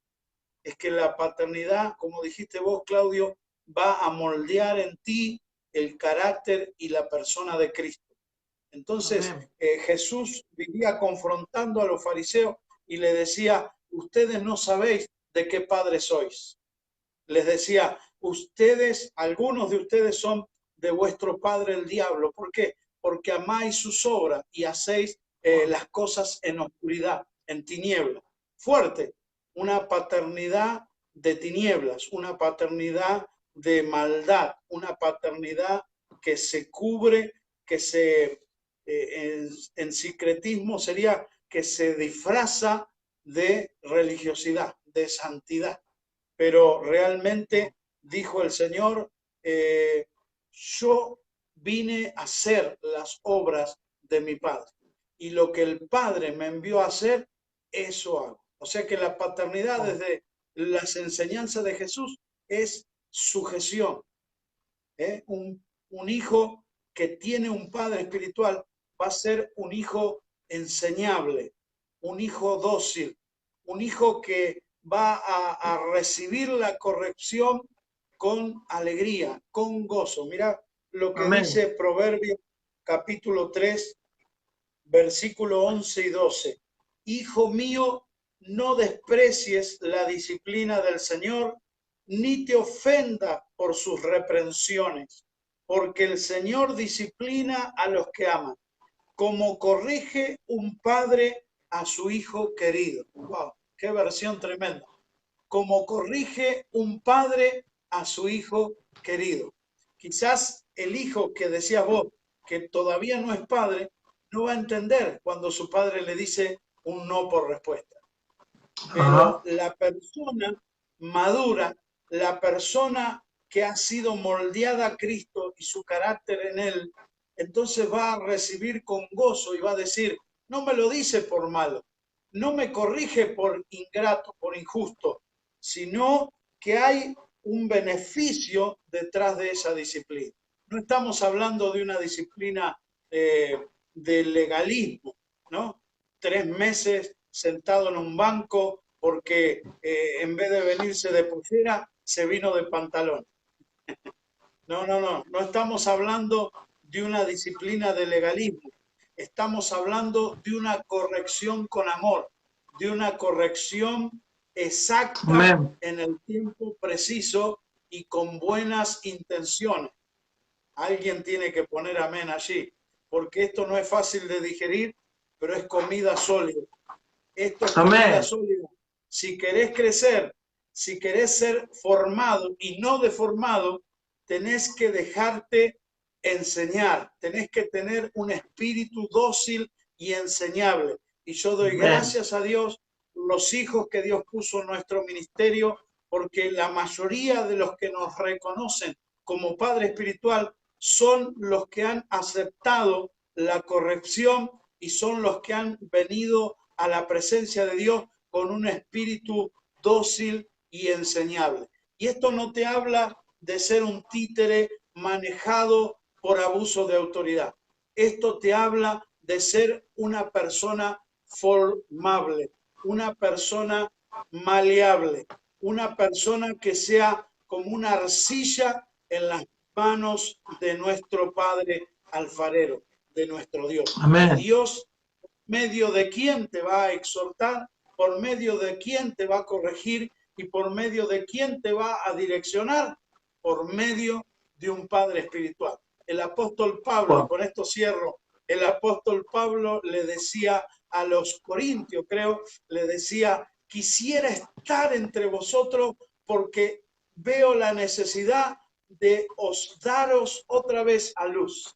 Speaker 2: es que la paternidad, como dijiste vos, Claudio, va a moldear en ti el carácter y la persona de Cristo. Entonces,
Speaker 1: Amén.
Speaker 2: Jesús vivía confrontando a los fariseos y le decía, ustedes no sabéis de qué padre sois. Les decía, ustedes, algunos de ustedes son de vuestro padre el diablo. ¿Por qué? Porque amáis sus obras y hacéis las cosas en oscuridad, en tinieblas. Fuerte, una paternidad de tinieblas, una paternidad de maldad, una paternidad que se cubre, que se, en secretismo sería que se disfraza de religiosidad, de santidad. Pero realmente, dijo el Señor, yo vine a hacer las obras de mi Padre. Y lo que el Padre me envió a hacer, eso hago. O sea que la paternidad desde las enseñanzas de Jesús es sujeción. Un hijo que tiene un padre espiritual va a ser un hijo enseñable, un hijo dócil, un hijo que va a recibir la corrección con alegría, con gozo. Mira lo que
Speaker 1: Amén.
Speaker 2: dice Proverbios capítulo 3, versículo 11 y 12. Hijo mío, no desprecies la disciplina del Señor, ni te ofenda por sus reprensiones, porque el Señor disciplina a los que aman, como corrige un padre a su hijo querido. ¡Wow! ¡Qué versión tremenda! Como corrige un padre a su hijo querido. Quizás el hijo que decías vos, que todavía no es padre, no va a entender cuando su padre le dice un no por respuesta. Pero la persona madura, la persona que ha sido moldeada a Cristo y su carácter en él, entonces va a recibir con gozo y va a decir, no me lo dice por malo, no me corrige por ingrato, por injusto, sino que hay un beneficio detrás de esa disciplina. No estamos hablando de una disciplina de legalismo, ¿no? 3 meses sentado en un banco porque en vez de venirse de pollera, se vino de pantalón. No estamos hablando de una disciplina de legalismo. Estamos hablando de una corrección con amor, de una corrección exacta
Speaker 1: Amén.
Speaker 2: en el tiempo preciso y con buenas intenciones. Alguien tiene que poner amén allí, porque esto no es fácil de digerir, pero es comida sólida. Esto es comida sólida. Si querés crecer, si querés ser formado y no deformado, tenés que dejarte enseñar, tenés que tener un espíritu dócil y enseñable. Y yo doy gracias a Dios por los hijos que Dios puso en nuestro ministerio, porque la mayoría de los que nos reconocen como padre espiritual son los que han aceptado la corrección y son los que han venido a la presencia de Dios con un espíritu dócil y enseñable. Y esto no te habla de ser un títere manejado por abuso de autoridad. Esto te habla de ser una persona formable, una persona maleable, una persona que sea como una arcilla en las manos de nuestro Padre alfarero, de nuestro Dios.
Speaker 1: Amén.
Speaker 2: Dios, por medio de quién te va a exhortar, por medio de quién te va a corregir y por medio de quién te va a direccionar, por medio de un Padre espiritual. El apóstol Pablo, y con esto cierro, el apóstol Pablo le decía a los corintios, creo, le decía, quisiera estar entre vosotros porque veo la necesidad de os daros otra vez a luz,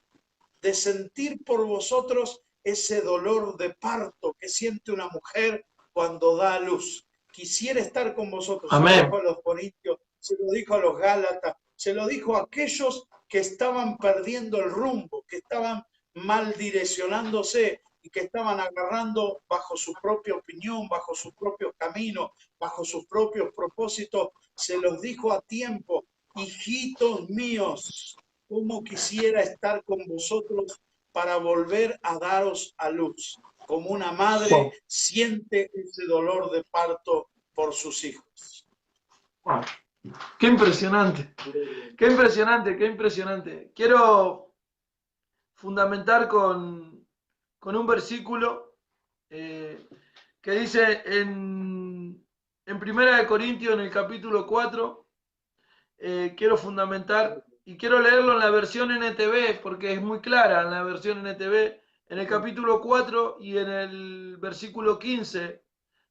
Speaker 2: de sentir por vosotros ese dolor de parto que siente una mujer cuando da a luz. Quisiera estar con vosotros.
Speaker 1: Amén.
Speaker 2: Se lo dijo a los corintios, se lo dijo a los gálatas, se lo dijo a aquellos que estaban perdiendo el rumbo, que estaban mal direccionándose y que estaban agarrando bajo su propia opinión, bajo su propio camino, bajo sus propios propósitos. Se los dijo a tiempo, hijitos míos, cómo quisiera estar con vosotros para volver a daros a luz, como una madre siente ese dolor de parto por sus hijos.
Speaker 1: Wow. Qué impresionante, qué impresionante, qué impresionante. Quiero fundamentar con un versículo que dice en 1 Corintios, en el capítulo 4, quiero fundamentar y quiero leerlo en la versión NTV porque es muy clara en la versión NTV, en el capítulo 4 y en el versículo 15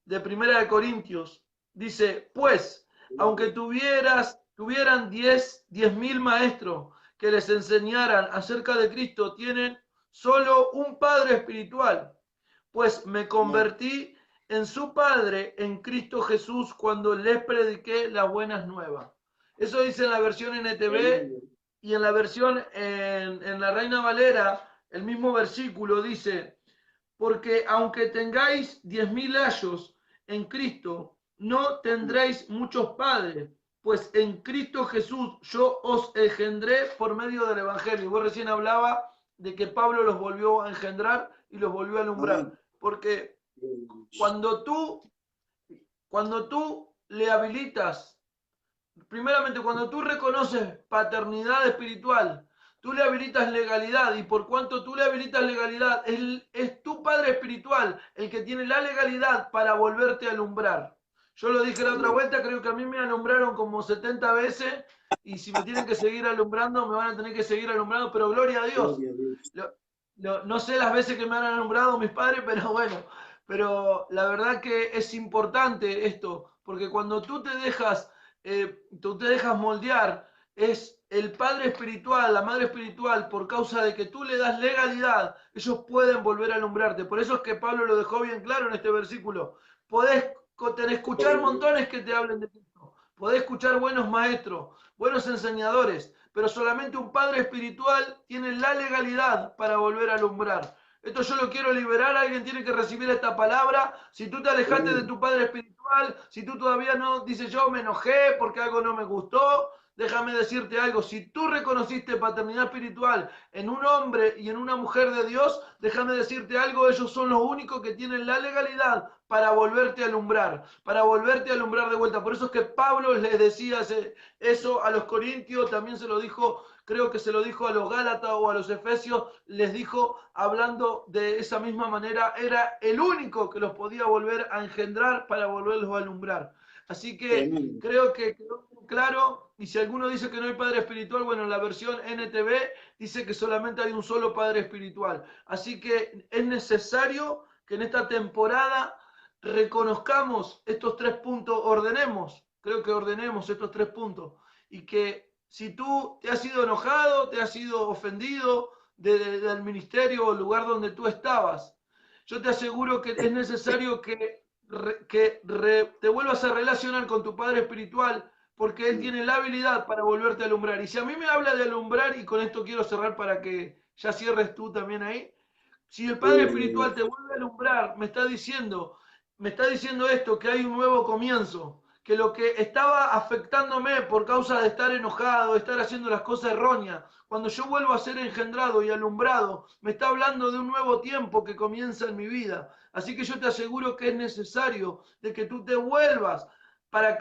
Speaker 1: de 1 Corintios. Dice, pues, aunque tuvieran 10.000 maestros que les enseñaran acerca de Cristo, tienen solo un Padre espiritual, pues me convertí en su Padre en Cristo Jesús cuando les prediqué las buenas nuevas. Eso dice en la versión NTV y en la versión en la Reina Valera, el mismo versículo dice, porque aunque tengáis 10.000 ayos en Cristo, no tendréis muchos padres, pues en Cristo Jesús yo os engendré por medio del Evangelio. Y vos recién hablaba de que Pablo los volvió a engendrar y los volvió a alumbrar. Porque cuando tú le habilitas, primeramente cuando tú reconoces paternidad espiritual, tú le habilitas legalidad, y por cuanto tú le habilitas legalidad, es tu padre espiritual el que tiene la legalidad para volverte a alumbrar. Yo lo dije la otra vuelta, creo que a mí me alumbraron como 70 veces, y si me tienen que seguir alumbrando, me van a tener que seguir alumbrando, pero gloria a Dios.
Speaker 2: Gloria a Dios.
Speaker 1: No sé las veces que me han alumbrado mis padres, pero bueno, pero la verdad que es importante esto, porque cuando tú te dejas moldear, es el padre espiritual, la madre espiritual, por causa de que tú le das legalidad, ellos pueden volver a alumbrarte. Por eso es que Pablo lo dejó bien claro en este versículo. Podés escuchar montones que te hablen de Cristo, podés escuchar buenos maestros, buenos enseñadores, pero solamente un padre espiritual tiene la legalidad para volver a alumbrar. Esto yo lo quiero liberar, alguien tiene que recibir esta palabra. Si tú te alejaste de tu padre espiritual, si tú todavía no dices yo me enojé porque algo no me gustó, déjame decirte algo, si tú reconociste paternidad espiritual en un hombre y en una mujer de Dios, déjame decirte algo, ellos son los únicos que tienen la legalidad para volverte a alumbrar de vuelta. Por eso es que Pablo les decía eso a los corintios, también se lo dijo, creo que se lo dijo a los gálatas o a los efesios, les dijo hablando de esa misma manera, era el único que los podía volver a engendrar para volverlos a alumbrar. Así que
Speaker 2: Tremendo.
Speaker 1: creo que quedó claro, y si alguno dice que no hay padre espiritual, bueno, en la versión NTV dice que solamente hay un solo padre espiritual. Así que es necesario que en esta temporada reconozcamos estos 3 puntos, creo que ordenemos estos 3 puntos, y que si tú te has sido enojado, te has sido ofendido del ministerio o el lugar donde tú estabas, yo te aseguro que es necesario que te vuelvas a relacionar con tu Padre Espiritual, porque Él tiene la habilidad para volverte a alumbrar. Y si a mí me habla de alumbrar, y con esto quiero cerrar para que ya cierres tú también ahí, si el Padre
Speaker 2: Gloria a
Speaker 1: Espiritual te
Speaker 2: Dios.
Speaker 1: vuelve a alumbrar, me está diciendo esto, que hay un nuevo comienzo, que lo que estaba afectándome por causa de estar enojado, de estar haciendo las cosas erróneas, cuando yo vuelvo a ser engendrado y alumbrado, me está hablando de un nuevo tiempo que comienza en mi vida. Así que yo te aseguro que es necesario de que tú te vuelvas para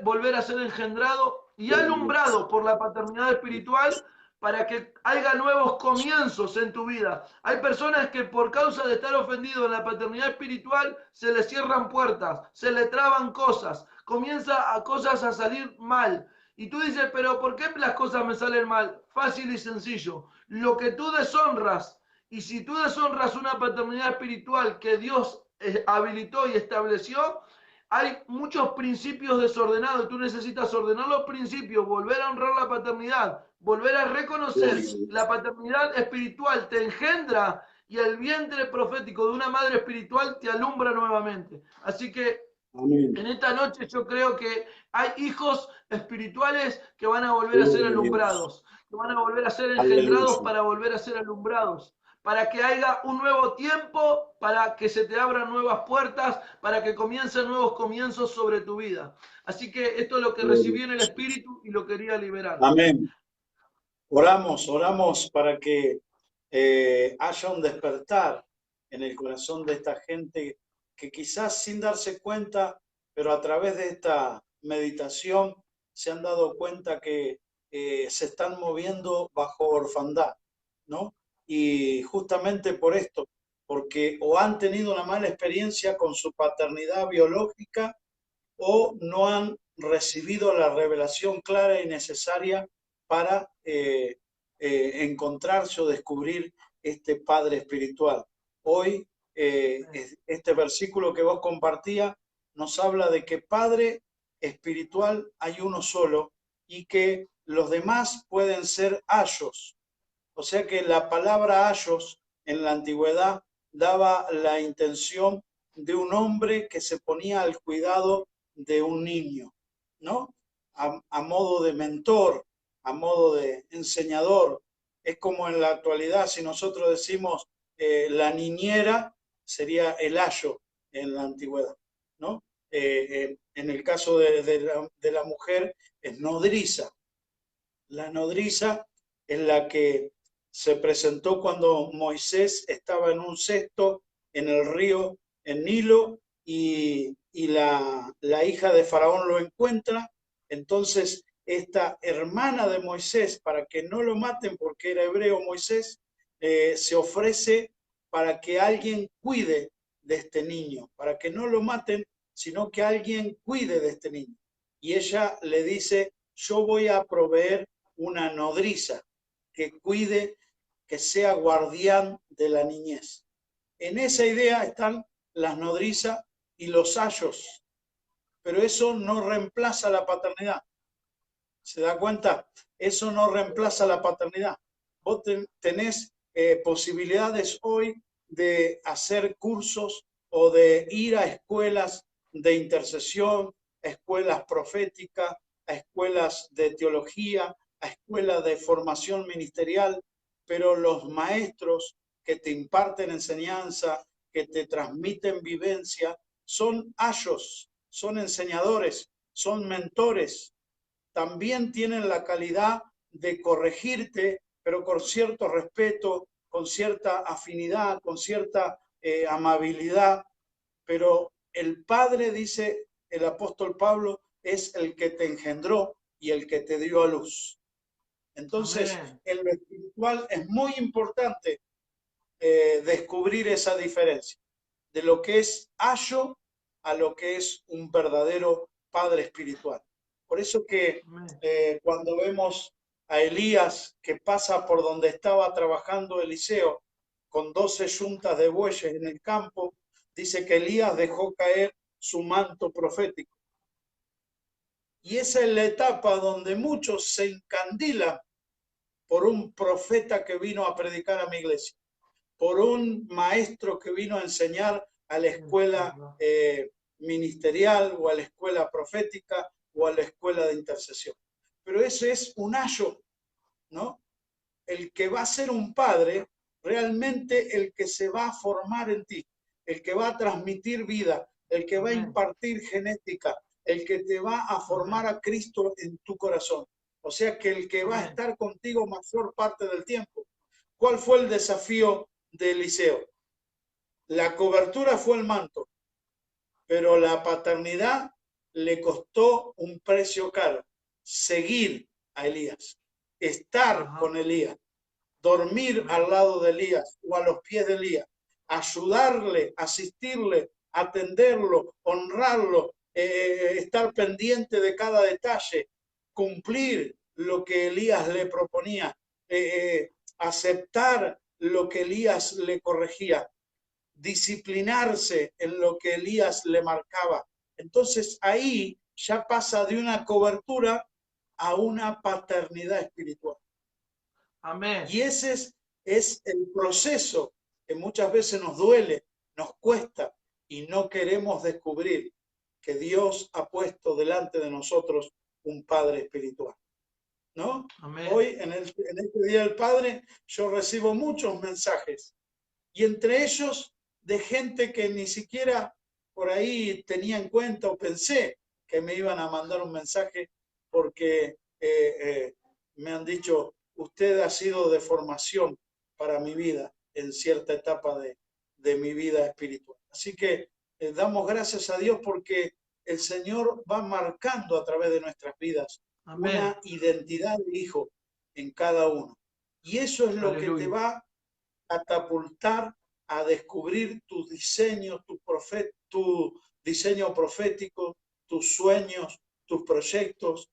Speaker 1: volver a ser engendrado y
Speaker 2: Gloria a Dios.
Speaker 1: alumbrado por la paternidad espiritual, para que haya nuevos comienzos en tu vida. Hay personas que por causa de estar ofendidos en la paternidad espiritual se les cierran puertas, se les traban cosas, comienza a cosas a salir mal. Y tú dices, pero ¿por qué las cosas me salen mal? Fácil y sencillo. Lo que tú deshonras, y si tú deshonras una paternidad espiritual que Dios habilitó y estableció, hay muchos principios desordenados. Tú necesitas ordenar los principios, volver a honrar la paternidad, volver a reconocer
Speaker 2: Gloria a
Speaker 1: la
Speaker 2: Dios.
Speaker 1: paternidad espiritual, te engendra, y el vientre profético de una madre espiritual te alumbra nuevamente. Así que
Speaker 2: Amén.
Speaker 1: en esta noche yo creo que hay hijos espirituales que van a volver a ser
Speaker 2: Gloria a Dios.
Speaker 1: alumbrados, que van a volver a ser engendrados
Speaker 2: Aleluya.
Speaker 1: para volver a ser alumbrados, para que haya un nuevo tiempo, para que se te abran nuevas puertas, para que comiencen nuevos comienzos sobre tu vida. Así que esto es lo que
Speaker 2: Gloria
Speaker 1: recibí en
Speaker 2: a
Speaker 1: el
Speaker 2: Jesús.
Speaker 1: Espíritu y lo quería liberar.
Speaker 2: Amén. Oramos para que haya un despertar en el corazón de esta gente que quizás sin darse cuenta, pero a través de esta meditación se han dado cuenta que se están moviendo bajo orfandad, ¿no? Y justamente por esto, porque o han tenido una mala experiencia con su paternidad biológica o no han recibido la revelación clara y necesaria para encontrarse o descubrir este Padre espiritual. Hoy, este versículo que vos compartías nos habla de que Padre espiritual hay uno solo y que los demás pueden ser ayos. O sea que la palabra ayos en la antigüedad daba la intención de un hombre que se ponía al cuidado de un niño, ¿no? A modo de mentor, a modo de enseñador. Es como en la actualidad, si nosotros decimos la niñera, sería el ayo en la antigüedad, ¿no? En el caso de la mujer, es nodriza. La nodriza es la que se presentó cuando Moisés estaba en un cesto en el río, en Nilo, y la hija de Faraón lo encuentra. Entonces esta hermana de Moisés, para que no lo maten porque era hebreo Moisés, se ofrece para que alguien cuide de este niño, para que no lo maten, sino que alguien cuide de este niño. Y ella le dice, yo voy a proveer una nodriza que cuide, que sea guardián de la niñez. En esa idea están las nodrizas y los ayos, pero eso no reemplaza la paternidad. ¿Se da cuenta? Eso no reemplaza la paternidad. Vos tenés posibilidades hoy de hacer cursos o de ir a escuelas de intercesión, a escuelas proféticas, a escuelas de teología, a escuelas de formación ministerial, pero los maestros que te imparten enseñanza, que te transmiten vivencia, son ayos, son enseñadores, son mentores. También tienen la calidad de corregirte, pero con cierto respeto, con cierta afinidad, con cierta amabilidad. Pero el Padre, dice el apóstol Pablo, es el que te engendró y el que te dio a luz. Entonces,
Speaker 1: Amén.
Speaker 2: en lo espiritual es muy importante descubrir esa diferencia de lo que es ayo a lo que es un verdadero padre espiritual. Por eso que cuando vemos a Elías que pasa por donde estaba trabajando Eliseo con 12 yuntas de bueyes en el campo, dice que Elías dejó caer su manto profético. Y esa es la etapa donde muchos se encandilan por un profeta que vino a predicar a mi iglesia, por un maestro que vino a enseñar a la escuela ministerial o a la escuela profética o a la escuela de intercesión. Pero eso es un ayo, ¿no? El que va a ser un padre, realmente el que se va a formar en ti, el que va a transmitir vida, el que va a impartir genética, el que te va a formar a Cristo en tu corazón. O sea que el que va a estar contigo mayor parte del tiempo. ¿Cuál fue el desafío de Eliseo? La cobertura fue el manto, pero la paternidad le costó un precio caro. Seguir a Elías, estar con Elías, dormir al lado de Elías o a los pies de Elías, ayudarle, asistirle, atenderlo, honrarlo, estar pendiente de cada detalle, cumplir lo que Elías le proponía, aceptar lo que Elías le corregía, disciplinarse en lo que Elías le marcaba. Entonces ahí ya pasa de una cobertura a una paternidad espiritual.
Speaker 1: Amén.
Speaker 2: Y ese es el proceso que muchas veces nos duele, nos cuesta y no queremos descubrir que Dios ha puesto delante de nosotros un Padre espiritual. ¿No?
Speaker 1: Amén.
Speaker 2: Hoy, en este Día del Padre, yo recibo muchos mensajes y entre ellos de gente que ni siquiera por ahí tenía en cuenta o pensé que me iban a mandar un mensaje porque me han dicho, usted ha sido de formación para mi vida en cierta etapa de mi vida espiritual. Así que damos gracias a Dios porque el Señor va marcando a través de nuestras vidas una identidad de hijo en cada uno. Y eso es lo que te va a catapultar a descubrir tu diseño, tu diseño profético, tus sueños, tus proyectos.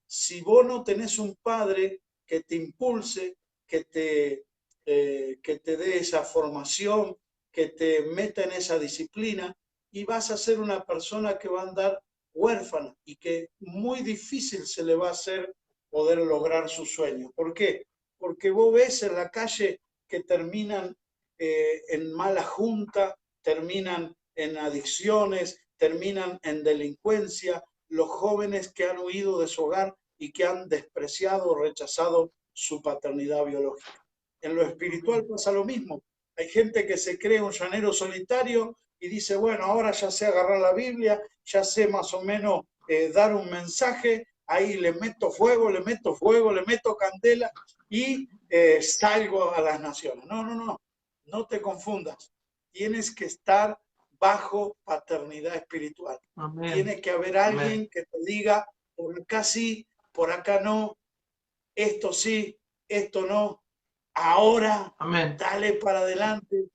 Speaker 2: Si vos no tenés un padre que te impulse, que te dé esa formación, que te meta en esa disciplina, y vas a ser una persona que va a andar huérfana y que muy difícil se le va a hacer poder lograr su sueño. ¿Por qué? Porque vos ves en la calle que terminan en mala junta, terminan en adicciones, terminan en delincuencia, los jóvenes que han huido de su hogar y que han despreciado o rechazado su paternidad biológica. En lo espiritual pasa lo mismo. Hay gente que se cree un llanero solitario y dice, bueno, ahora ya sé agarrar la Biblia, ya sé más o menos dar un mensaje, ahí le meto fuego, le meto candela y salgo a las naciones. No te confundas. Tienes que estar bajo paternidad espiritual.
Speaker 1: Amén.
Speaker 2: Tiene que haber alguien que te diga por casi por acá no, esto sí, esto no. Ahora,
Speaker 1: Amén.
Speaker 2: dale para adelante.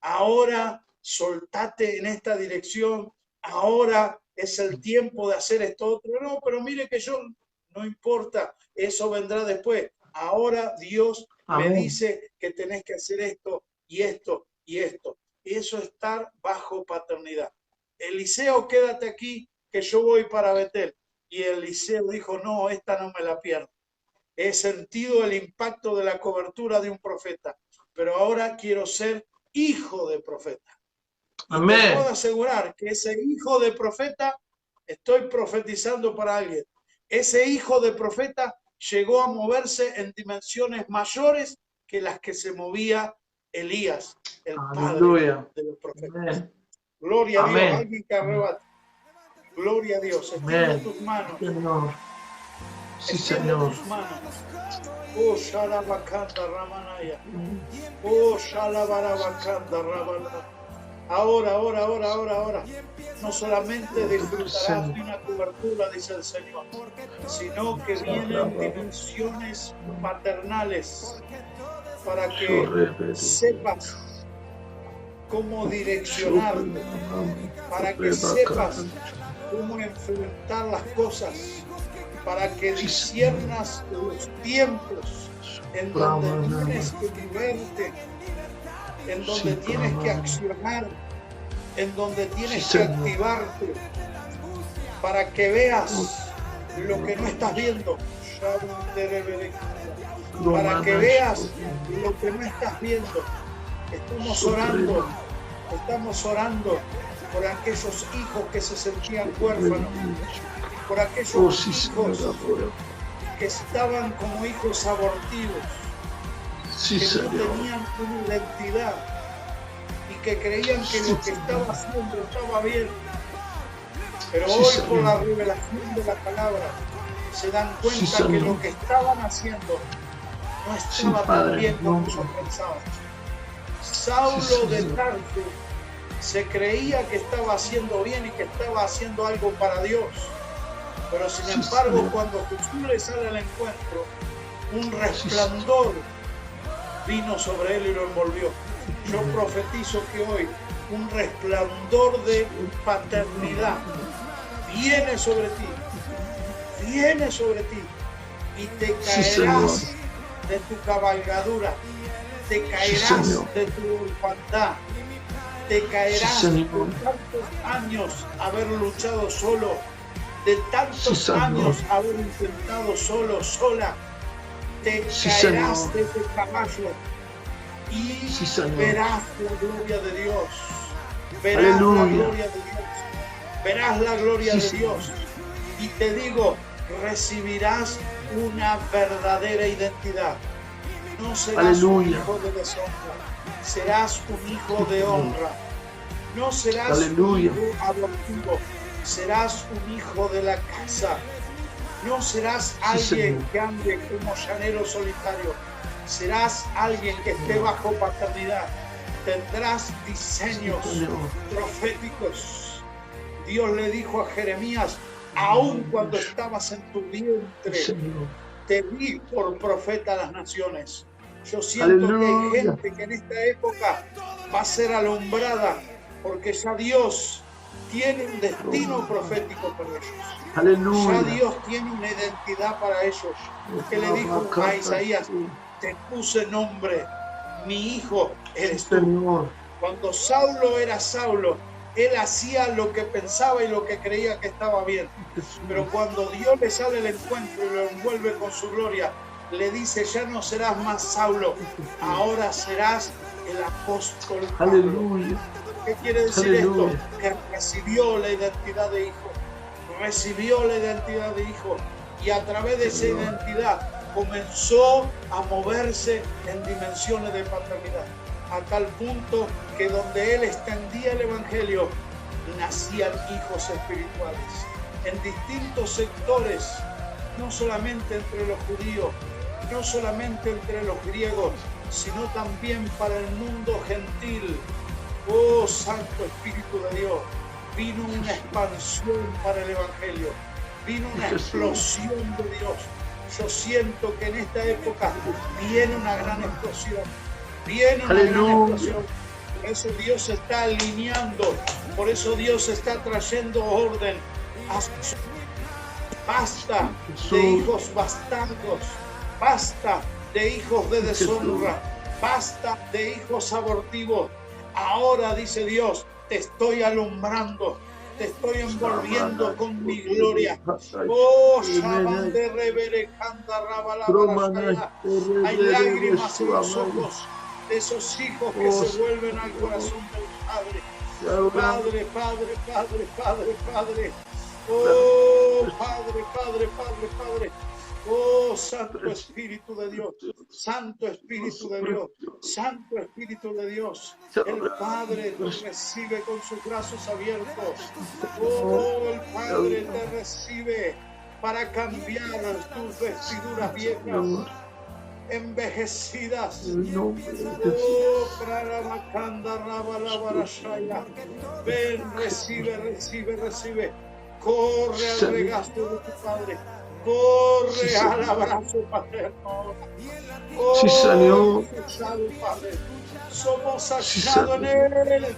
Speaker 2: Ahora, soltate en esta dirección. Ahora es el tiempo de hacer esto otro. No, pero mire que yo, no importa, eso vendrá después. Ahora Dios
Speaker 1: Amén.
Speaker 2: me dice que tenés que hacer esto y esto y esto. Y eso es estar bajo paternidad. Eliseo, quédate aquí, que yo voy para Betel. Y Eliseo dijo, no, esta no me la pierdo. He sentido el impacto de la cobertura de un profeta, pero ahora quiero ser hijo de profeta. Y
Speaker 1: Amén.
Speaker 2: te puedo asegurar que ese hijo de profeta, estoy profetizando para alguien, ese hijo de profeta llegó a moverse en dimensiones mayores que las que se movía Elías, el
Speaker 1: Aleluya.
Speaker 2: padre de los profetas.
Speaker 1: Amén.
Speaker 2: Gloria a Dios,
Speaker 1: Amén.
Speaker 2: alguien que arrebate. Gloria a Dios, extiende
Speaker 1: Amén.
Speaker 2: tus manos.
Speaker 1: Señor. Sí,
Speaker 2: Extiende
Speaker 1: Señor.
Speaker 2: tus manos. Oh, Shalabakanda Ramanaya. Oh, Shalabarabakanda Rabana. Ahora. No solamente disfrutarás de una cobertura, dice el Señor, sino que vienen dimensiones paternales para que sepas cómo direccionarte, para que sepas cómo enfrentar las cosas, para que disciernas los tiempos en donde tienes que moverte, en donde tienes que accionar, en donde tienes que activarte, para que veas lo que no estás viendo, para que veas lo que no estás viendo. Estamos orando por aquellos hijos que se sentían huérfanos, por aquellos hijos que estaban como hijos abortivos, que no tenían una identidad y que creían que lo que estaba haciendo estaba bien. Pero hoy, por la revelación de la palabra, se dan cuenta que lo que estaban haciendo no estaba tan bien como ellos pensaban. Saulo de Tarso se creía que estaba haciendo bien y que estaba haciendo algo para Dios. Pero sin embargo, cuando Jesús le sale al encuentro, un resplandor vino sobre él y lo envolvió. Yo profetizo que hoy un resplandor de paternidad viene sobre ti y te caerás de tu cabalgadura, te caerás de tu orfandad, te caerás por tantos años haber luchado solo, de tantos años haber intentado solo, sola, te caerás de tu caballo y verás la gloria de Dios, verás la gloria de Dios, verás la gloria de Dios. Y te digo, recibirás una verdadera identidad. No serás un hijo de deshonra, serás un hijo de honra. No serás un hijo adoptivo, serás un hijo de la casa. No serás alguien que ande como llanero solitario, serás alguien que esté bajo paternidad. Tendrás diseños proféticos. Dios le dijo a Jeremías, aun cuando estabas en tu vientre, te vi por profeta a las naciones. Yo siento que hay gente que en esta época va a ser alumbrada porque ya Dios tiene un destino profético para ellos. Ya Dios tiene una identidad para ellos. Que le dijo a Isaías, te puse nombre, mi hijo eres tú. Cuando Saulo era Saulo, él hacía lo que pensaba y lo que creía que estaba bien. Pero cuando Dios le sale al encuentro y lo envuelve con su gloria, le dice, ya no serás más Saulo, ahora serás el apóstol Pablo.
Speaker 1: Aleluya.
Speaker 2: ¿Qué quiere decir esto? Que recibió la identidad de hijo. Recibió la identidad de hijo. Y a través de esa identidad comenzó a moverse en dimensiones de paternidad. A tal punto que donde él extendía el evangelio, nacían hijos espirituales. En distintos sectores, no solamente entre los judíos, no solamente entre los griegos, sino también para el mundo gentil. Oh, Santo Espíritu de Dios, vino una expansión para el Evangelio, vino una explosión de Dios. Yo siento que en esta época viene una gran explosión. Viene una gran explosión. Por eso Dios se está alineando. Por eso Dios está trayendo orden. Basta de hijos bastardos. Basta de hijos de deshonra. Basta de hijos abortivos. Ahora, dice Dios, te estoy alumbrando. Te estoy envolviendo con mi gloria. Oh, Shaman de Rebere, Canta Rabalabara. Hay lágrimas en los ojos de esos hijos que se vuelven al corazón del Padre. Padre, Padre, Padre, Padre, Padre. Oh, Padre, Padre, Padre, Padre. Oh, Santo Espíritu de Dios, Santo Espíritu de Dios, Santo Espíritu de Dios. El Padre te recibe con sus brazos abiertos. Oh, el Padre te recibe para cambiar tus vestiduras viejas, envejecidas. Oh, ven, recibe, recibe, recibe. Corre al regazo de tu Padre. Corre al abrazo paterno. Oh,
Speaker 1: sí, Señor.
Speaker 2: Padre. Somos hallados en Él.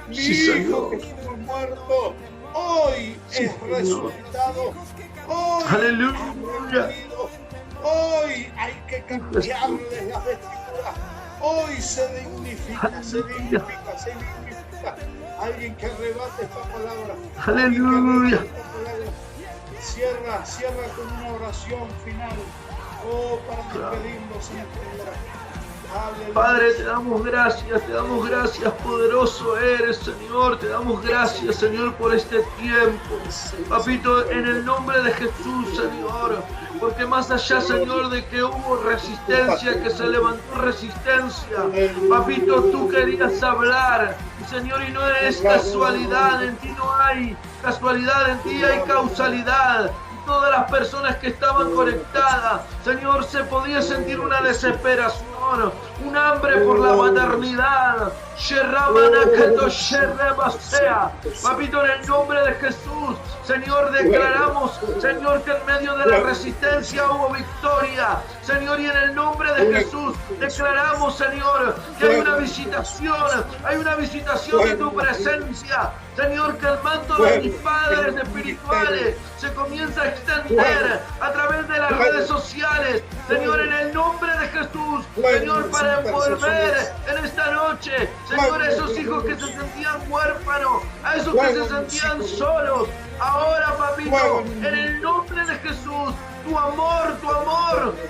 Speaker 2: Mi hijo que estuvo muerto, hoy es resucitado. Hoy
Speaker 1: Aleluya.
Speaker 2: Hoy hay que cambiarle la vestidura. Hoy se dignifica, se dignifica, se dignifica. Alguien que arrebate esta palabra.
Speaker 1: Aleluya.
Speaker 2: Cierra con una oración final. Oh, para despedirnos, Señor.
Speaker 1: Padre, te damos gracias, poderoso eres, Señor, te damos gracias, Señor, por este tiempo. Papito, en el nombre de Jesús, Señor, porque más allá, Señor, de que hubo resistencia, que se levantó resistencia, Papito, tú querías hablar, Señor, y no es casualidad, en ti no hay casualidad, en ti hay causalidad. Todas las personas que estaban conectadas, Señor, se podía sentir una desesperación, un hambre por la maternidad. Papito, en el nombre de Jesús, Señor, declaramos, Señor, que en medio de la resistencia hubo victoria. Señor, y en el nombre de Jesús declaramos, Señor, que hay una visitación de tu presencia. Señor, que el manto de mis padres espirituales se comienza a extender a través de las redes sociales. Señor, en el nombre de Jesús, Señor, para envolver en esta noche, Señor, a esos hijos que se sentían huérfanos, a esos que se sentían solos. Ahora, papito, en el nombre de Jesús, tu amor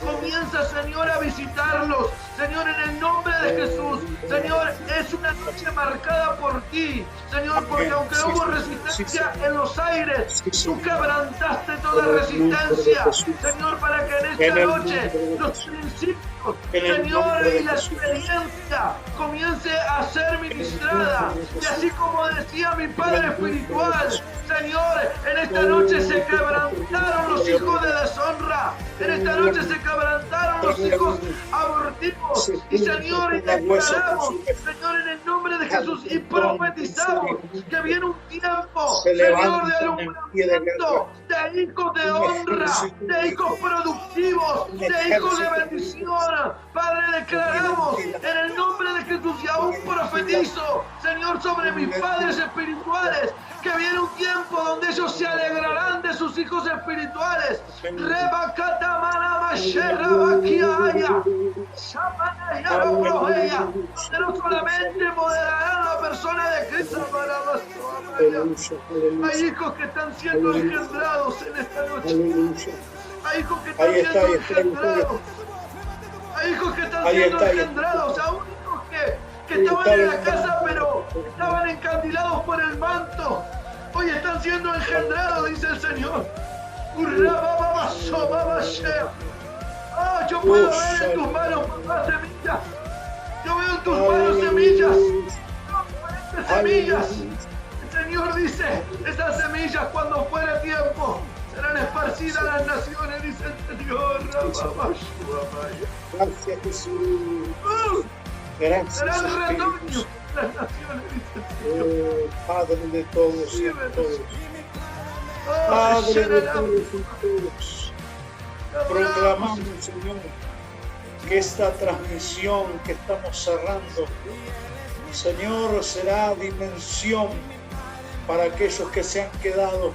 Speaker 1: comienza, Señor, a visitarlos. Señor, en el nombre de Jesús, Señor, es una noche marcada por ti, Señor, porque aunque hubo resistencia en los aires, tú quebrantaste toda resistencia, Señor, para que en esta noche los principios, Señor, y la experiencia comience a ser ministrada. Y así como decía mi Padre espiritual, Señor, en esta noche se quebrantaron los hijos de deshonra, en esta noche se quebrantaron los hijos abortivos, y Señor, y declaramos, Señor, en el nombre de Jesús, y profetizamos que viene un tiempo, Señor, de alumbramiento, de hijos de honra, de hijos productivos, de hijos de bendición. Padre, declaramos en el nombre de Jesús, y aún profetizo, Señor, sobre mis padres espirituales, que viene un tiempo donde ellos se alegrarán de sus hijos espirituales. Donde no solamente moderarán la persona de Cristo, hay hijos que están siendo engendrados en esta noche. Hay hijos que están siendo engendrados. Hay hijos que están siendo engendrados, aún hijos que estaban en la casa pero estaban encandilados por el manto. Hoy están siendo engendrados, dice el Señor. Yo puedo ver en tus manos, papá, semillas. Yo veo en tus manos semillas. Semillas. El Señor dice, esas semillas cuando fuera tiempo serán esparcidas a las naciones, dice el Señor.
Speaker 2: Gracias, Jesús. Gracias,
Speaker 1: serán retoños las naciones, dice el Señor.
Speaker 2: Padre de todos y de todos. Padre de todos nosotros, proclamamos, Señor, que esta transmisión que estamos cerrando, Señor, será dimensión para aquellos que se han quedado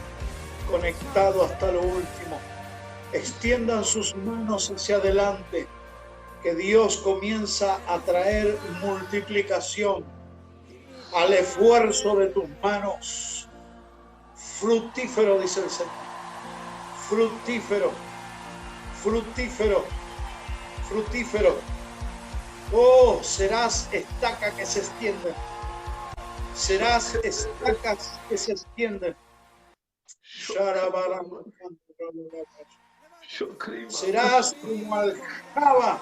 Speaker 2: conectados hasta lo último. Extiendan sus manos hacia adelante, que Dios comienza a traer multiplicación al esfuerzo de tus manos. Fructífero, dice el Señor. Fructífero, fructífero, fructífero. Oh, serás estaca que se extiende. Serás estacas que se extienden. Serás como aljaba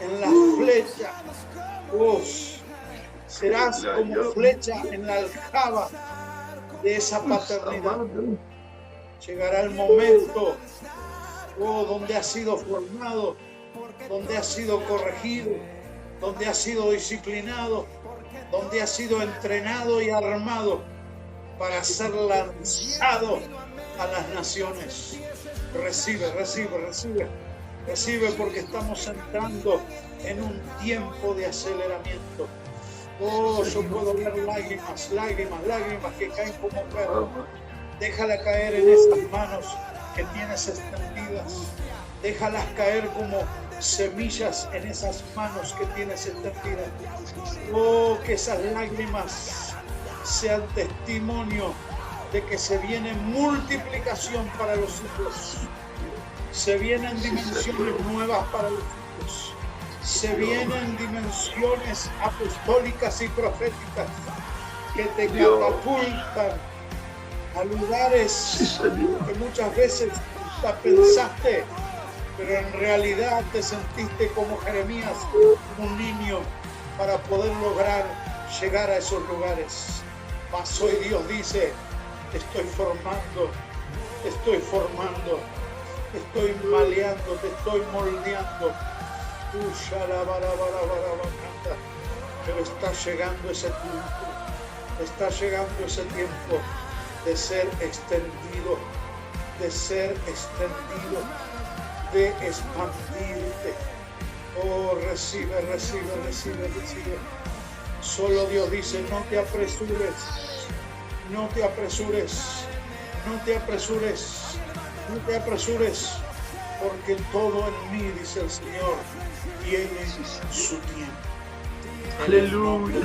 Speaker 2: en la flecha. Oh, serás como flecha en la aljaba de esa paternidad. Llegará el momento, oh, donde has sido formado, donde has sido corregido, donde has sido disciplinado, donde has sido entrenado y armado para ser lanzado a las naciones. Recibe, recibe, recibe, recibe, porque estamos entrando en un tiempo de aceleramiento. Oh, yo puedo ver lágrimas, lágrimas, lágrimas que caen como perros. Déjala caer en esas manos que tienes extendidas. Déjalas caer como semillas en esas manos que tienes extendidas. Oh, que esas lágrimas sean testimonio de que se viene multiplicación para los hijos. Se vienen dimensiones nuevas para los hijos. Se vienen dimensiones apostólicas y proféticas que te catapultan a lugares que muchas veces hasta pensaste, pero en realidad te sentiste como Jeremías, un niño, para poder lograr llegar a esos lugares. Mas hoy Dios dice, te estoy formando, te estoy formando, te estoy maleando, te estoy moldeando. Pero está llegando ese tiempo, está llegando ese tiempo de ser extendido, de ser extendido, de expandirte. Oh, recibe, recibe, recibe, recibe. Solo Dios dice, no te apresures, no te apresures, no te apresures, no te apresures, porque todo en mí, dice el Señor, tiene su tiempo.
Speaker 1: Aleluya.